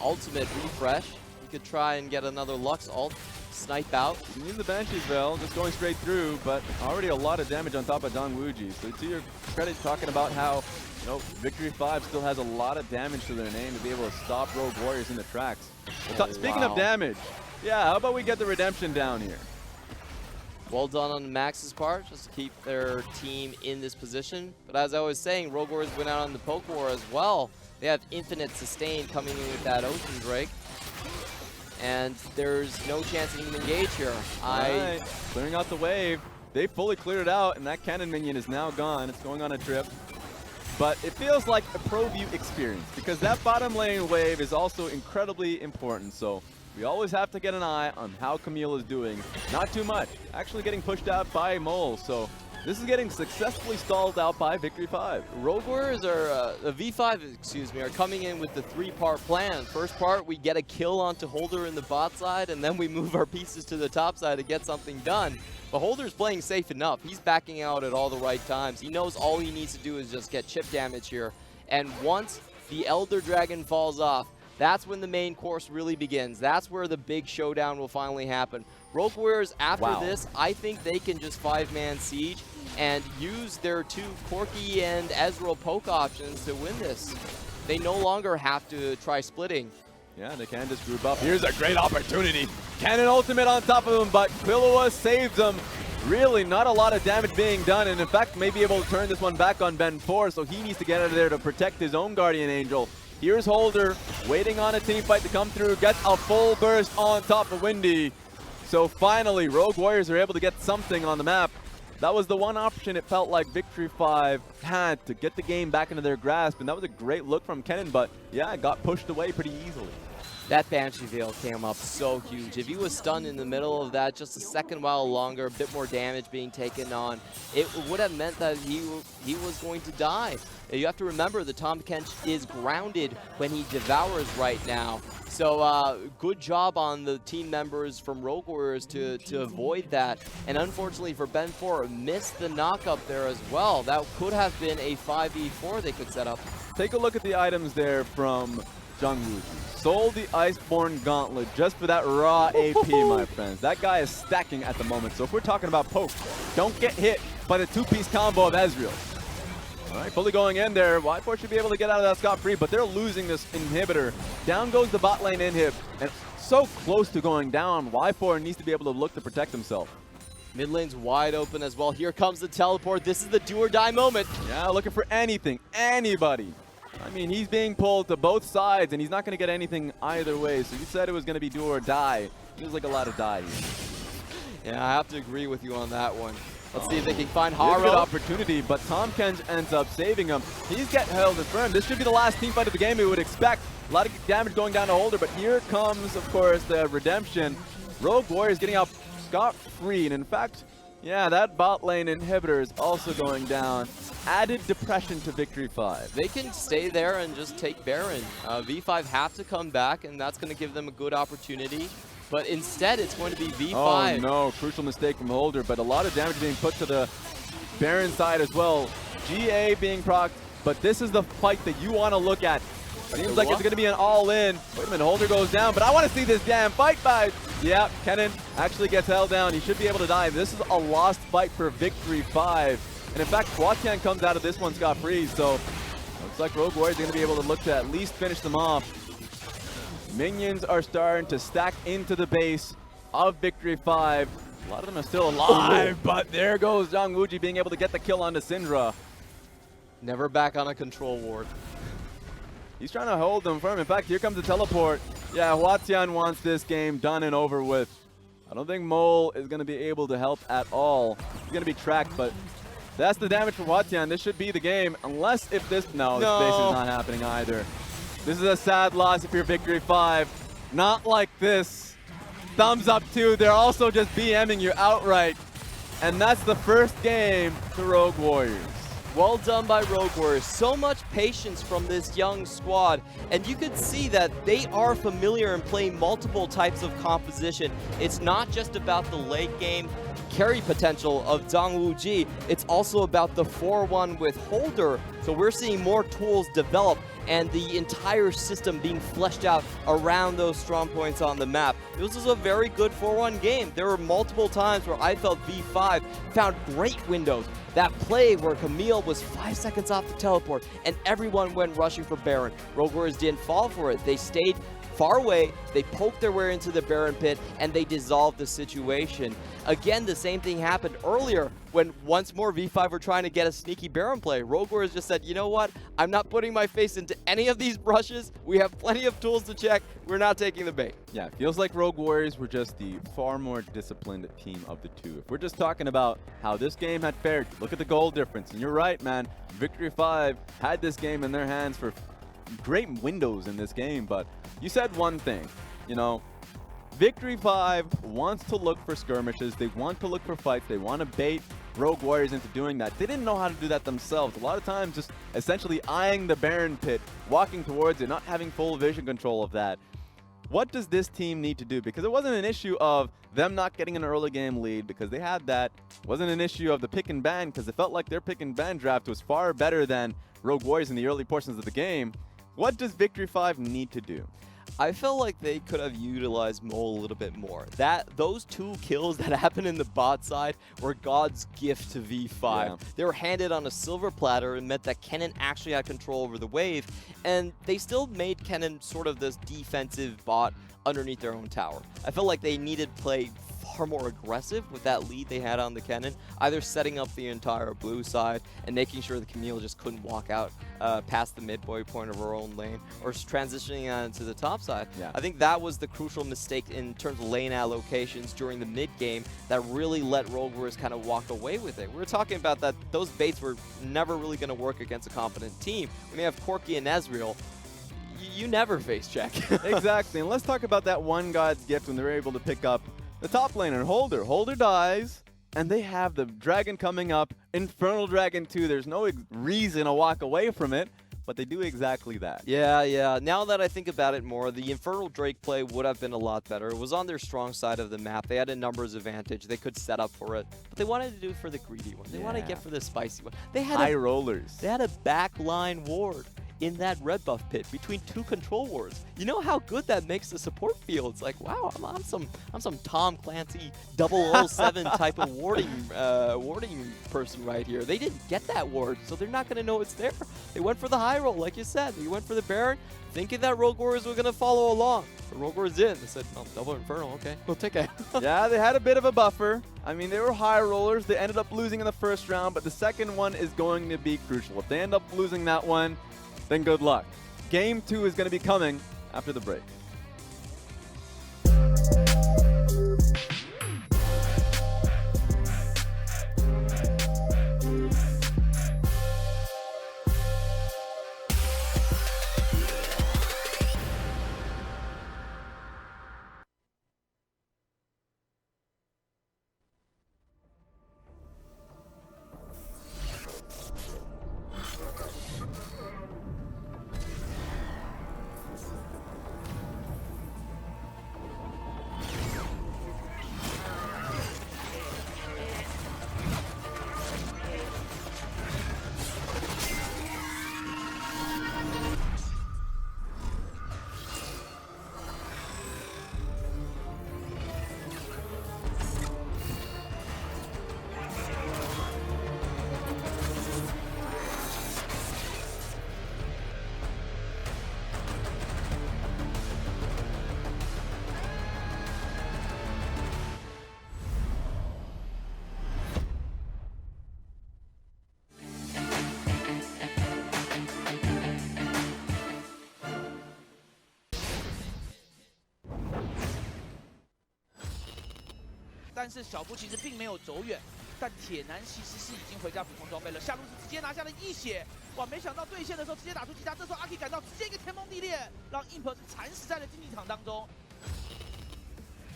Speaker 3: ultimate refresh. He could try and get another Lux ult, snipe out.
Speaker 2: He needs the Banshees Veil, just going straight through, but already a lot of damage on top of ZWuJi. So to your credit, talking about how Victory 5 still has a lot of damage to their name to be able to stop Rogue Warriors in the tracks. Speaking of damage, yeah, how about we get the redemption down here?
Speaker 3: Well done on Max's part, just to keep their team in this position. But as I was saying, Rogue Warriors went out on the poke war as well. They have infinite sustain coming in with that Ocean Drake. And there's no chance they can engage here.
Speaker 2: Right. Clearing out the wave. They fully cleared it out, and that Kennen minion is now gone. It's going on a trip. But it feels like a pro view experience, because that bottom lane wave is also incredibly important. So we always have to get an eye on how Camille is doing. Not too much. Actually getting pushed out by Mole. So this is getting successfully stalled out by Victory 5.
Speaker 3: Rogue Warriors are, V5, excuse me, are coming in with the 3-part plan. First part, we get a kill onto Holder in the bot side, and then we move our pieces to the top side to get something done. But Holder's playing safe enough. He's backing out at all the right times. He knows all he needs to do is just get chip damage here. And once the Elder Dragon falls off, that's when the main course really begins. That's where the big showdown will finally happen. Rogue Warriors, after this, I think they can just 5-man siege and use their 2 Corki and Ezreal poke options to win this. They no longer have to try splitting.
Speaker 2: Yeah, they can just group up. Here's a great opportunity. Cannon ultimate on top of him, but Killua saves him. Really not a lot of damage being done, and in fact may be able to turn this one back on Ben 4, so he needs to get out of there to protect his own Guardian Angel. Here's Holder, waiting on a team fight to come through, gets a full burst on top of Windy. So finally, Rogue Warriors are able to get something on the map. That was the one option it felt like Victory 5 had to get the game back into their grasp, and that was a great look from Kennen, but yeah, it got pushed away pretty easily.
Speaker 3: That Banshee Veil came up so huge. If he was stunned in the middle of that just a second while longer, a bit more damage being taken on, it would have meant that he was going to die. You have to remember the Tahm Kench is grounded when he devours right now. So good job on the team members from Rogue Warriors to avoid that. And unfortunately for Ben 4, missed the knock up there as well. That could have been a 5v4 they could set up.
Speaker 2: Take a look at the items there from ZWuJi. Sold the Iceborne Gauntlet just for that raw AP, my friends. That guy is stacking at the moment. So if we're talking about poke, don't get hit by the two-piece combo of Ezreal. All right, fully going in there. Y4 should be able to get out of that scot-free, but they're losing this inhibitor. Down goes the bot lane inhib, and so close to going down. Y4 needs to be able to look to protect himself.
Speaker 3: Mid lane's wide open as well. Here comes the teleport. This is the do or die moment.
Speaker 2: Yeah, looking for anything, anybody. I mean, he's being pulled to both sides, and he's not going to get anything either way. So you said it was going to be do or die. Feels like a lot of die here.
Speaker 3: Yeah, I have to agree with you on that one. Let's see if they can find Haro.
Speaker 2: Good opportunity, but Tahm Kench ends up saving him. He's getting held in firm. This should be the last team fight of the game, we would expect. A lot of damage going down to Holder, but here comes, of course, the redemption. Rogue Warriors getting out scot-free, and in fact, yeah, that bot lane inhibitor is also going down. Added depression to Victory 5.
Speaker 3: They can stay there and just take Baron. V5 have to come back, and that's going to give them a good opportunity. But instead, it's going to be V5.
Speaker 2: Oh no, crucial mistake from Holder, but a lot of damage being put to the Baron side as well. GA being procced, but this is the fight that you want to look at. Seems like it's going to be an all-in. Wait a minute, Holder goes down, but I want to see this damn fight. Yeah, Kennen actually gets held down. He should be able to die. This is a lost fight for Victory 5. And in fact, HuaTian comes out of this one scot-free, so looks like Rogue Warriors are going to be able to look to at least finish them off. Minions are starting to stack into the base of Victory 5. A lot of them are still alive, but there goes ZWuJi being able to get the kill onto Syndra.
Speaker 3: Never back on a control ward.
Speaker 2: He's trying to hold them firm. In fact, here comes the teleport. Yeah, HuaTian wants this game done and over with. I don't think Mole is going to be able to help at all. He's going to be tracked, but that's the damage for HuaTian. This should be the game, unless if this... No, this base is not happening either. This is a sad loss if you're Victory 5. Not like this. Thumbs up too. They're also just BMing you outright. And that's the first game to Rogue Warriors.
Speaker 3: Well done by Rogue Warriors. So much patience from this young squad. And you could see that they are familiar in playing multiple types of composition. It's not just about the late game carry potential of ZWuJi. It's also about the 4-1 with Holder. So we're seeing more tools develop and the entire system being fleshed out around those strong points on the map. This was a very good 4-1 game. There were multiple times where I felt V5 found great windows. That play where Camille was 5 seconds off the teleport and everyone went rushing for Baron. Rogue Warriors didn't fall for it. They stayed far away, they poked their way into the Baron pit, and they dissolved the situation. Again, the same thing happened earlier when once more V5 were trying to get a sneaky Baron play. Rogue Warriors just said, you know what? I'm not putting my face into any of these brushes. We have plenty of tools to check. We're not taking the bait.
Speaker 2: Yeah, it feels like Rogue Warriors were just the far more disciplined team of the two. If we're just talking about how this game had fared, look at the goal difference. And you're right, man. Victory 5 had this game in their hands for great windows in this game, but you said one thing, you know, Victory 5 wants to look for skirmishes, they want to look for fights, they want to bait Rogue Warriors into doing that. They didn't know how to do that themselves. A lot of times just essentially eyeing the Baron pit, walking towards it, not having full vision control of that. What does this team need to do? Because it wasn't an issue of them not getting an early game lead because they had that. It wasn't an issue of the pick and ban because it felt like their pick and ban draft was far better than Rogue Warriors in the early portions of the game. What does Victory 5 need to do?
Speaker 3: I felt like they could have utilized Mole a little bit more. Those 2 kills that happened in the bot side were God's gift to V5. Yeah. They were handed on a silver platter and meant that Kennen actually had control over the wave, and they still made Kennen sort of this defensive bot underneath their own tower. I felt like they needed play far more aggressive with that lead they had on the Kennen, either setting up the entire blue side and making sure the Camille just couldn't walk out past the midway point of her own lane, or transitioning on to the top side.
Speaker 2: Yeah.
Speaker 3: I think that was the crucial mistake in terms of lane allocations during the mid game that really let Rogue Warriors kind of walk away with it. We were talking about that those baits were never really going to work against a competent team. When you have Corki and Ezreal, You never face check.
Speaker 2: Exactly, and let's talk about that one God's gift when they're able to pick up the top laner, Holder. Holder dies, and they have the dragon coming up, Infernal Dragon 2. There's no reason to walk away from it, but they do exactly that.
Speaker 3: Yeah. Now that I think about it more, the Infernal Drake play would have been a lot better. It was on their strong side of the map. They had a numbers advantage. They could set up for it, but they wanted to do it for the greedy one. They wanted to get for the spicy one. They had
Speaker 2: high rollers.
Speaker 3: They had a backline ward in that red buff pit between 2 control wards. You know how good that makes the support feel? It's like, wow, I'm some Tom Clancy 007 type of warding person right here. They didn't get that ward, so they're not gonna know it's there. They went for the high roll, like you said. They went for the Baron, thinking that Rogue Warriors were gonna follow along. But Rogue Warriors did. They said, no, double Infernal, okay, we'll take it.
Speaker 2: Yeah, they had a bit of a buffer. I mean, they were high rollers. They ended up losing in the first round, but the second one is going to be crucial. If they end up losing that one, then good luck. Game 2 is going to be coming after the break.
Speaker 4: 但是小布其实并没有走远，但铁男其实是已经回家补充装备了，下路是直接拿下了一血，哇！没想到对线的时候直接打出击杀，这时候阿 K 赶到，直接一个天崩地裂，让 Imp 惨死在了竞技场当中。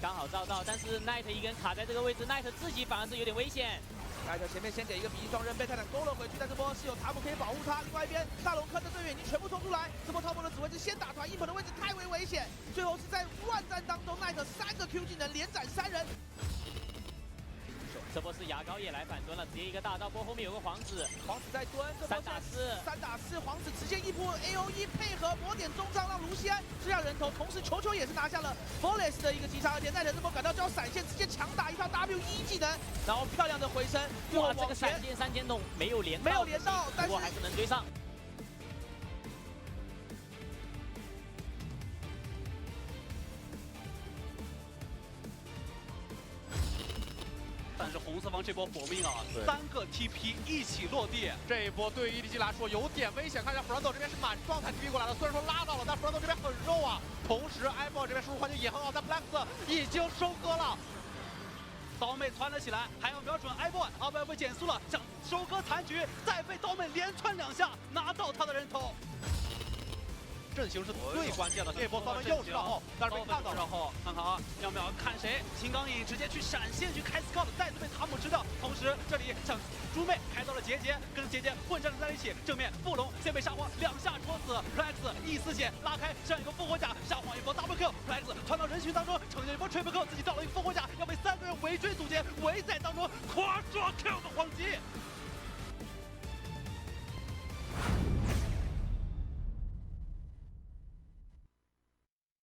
Speaker 5: 刚好照到，但是 Knight 一个人卡在这个位置 ，Knight 自己反而是有点危险。
Speaker 4: Knight 前面先给一个比翼双刃，被泰坦勾了回去，但这波是有塔姆可以保护他。另外一边大龙科的队员已经全部冲出来，这波滔博的指挥是先打团 ，Imp 的位置太为危险，最后是在乱战当中 ，Knight 3个 Q 技能连斩3人。
Speaker 5: 这波是牙膏也来反蹲了，直接一个大招波，后面有个皇子，
Speaker 4: 皇子在蹲，这波3打4，皇子直接一波 AOE 配合魔点中招，让卢锡安吃下人头，同时球球也是拿下了 Flawless 的一个击杀，而且奈特这波赶到交闪现，直接强打一套 W1 技能，然后漂亮的回身，
Speaker 5: 哇，这个闪电3000桶没有连到，但是还是能追上。
Speaker 6: 但是红色方这波搏命啊，3个 TP 一起落地，这一波对于 EDG 来说有点危险。看一下 Frando 这边是满状态 TP 过来了，虽然说拉到了，但 Frando 这边很肉啊。同时 ，iBall 这边输入环境也很好，但 FLICKR 已经收割了。刀妹窜了起来，还要瞄准 iBall，iBall 被减速了，想收割残局，再被刀妹连窜2下，拿到他的人头。 阵型是最关键的，这波三分又是绕后，但是被看到了。绕后，看看啊，要不要看谁？秦刚颖直接去闪现去开 scout， 再次被塔姆吃掉。同时这里向猪妹开到了杰杰，跟杰杰混战在一起。正面布隆先被沙皇2下戳死 ，Rex 1/4血拉开，上一个复活甲，沙皇一波 double kill，Rex 窜到人群当中，呈现一波 triple kill， 自己到了一个复活甲，要被3个人围追堵截，围在当中 quadra kill 的黄吉。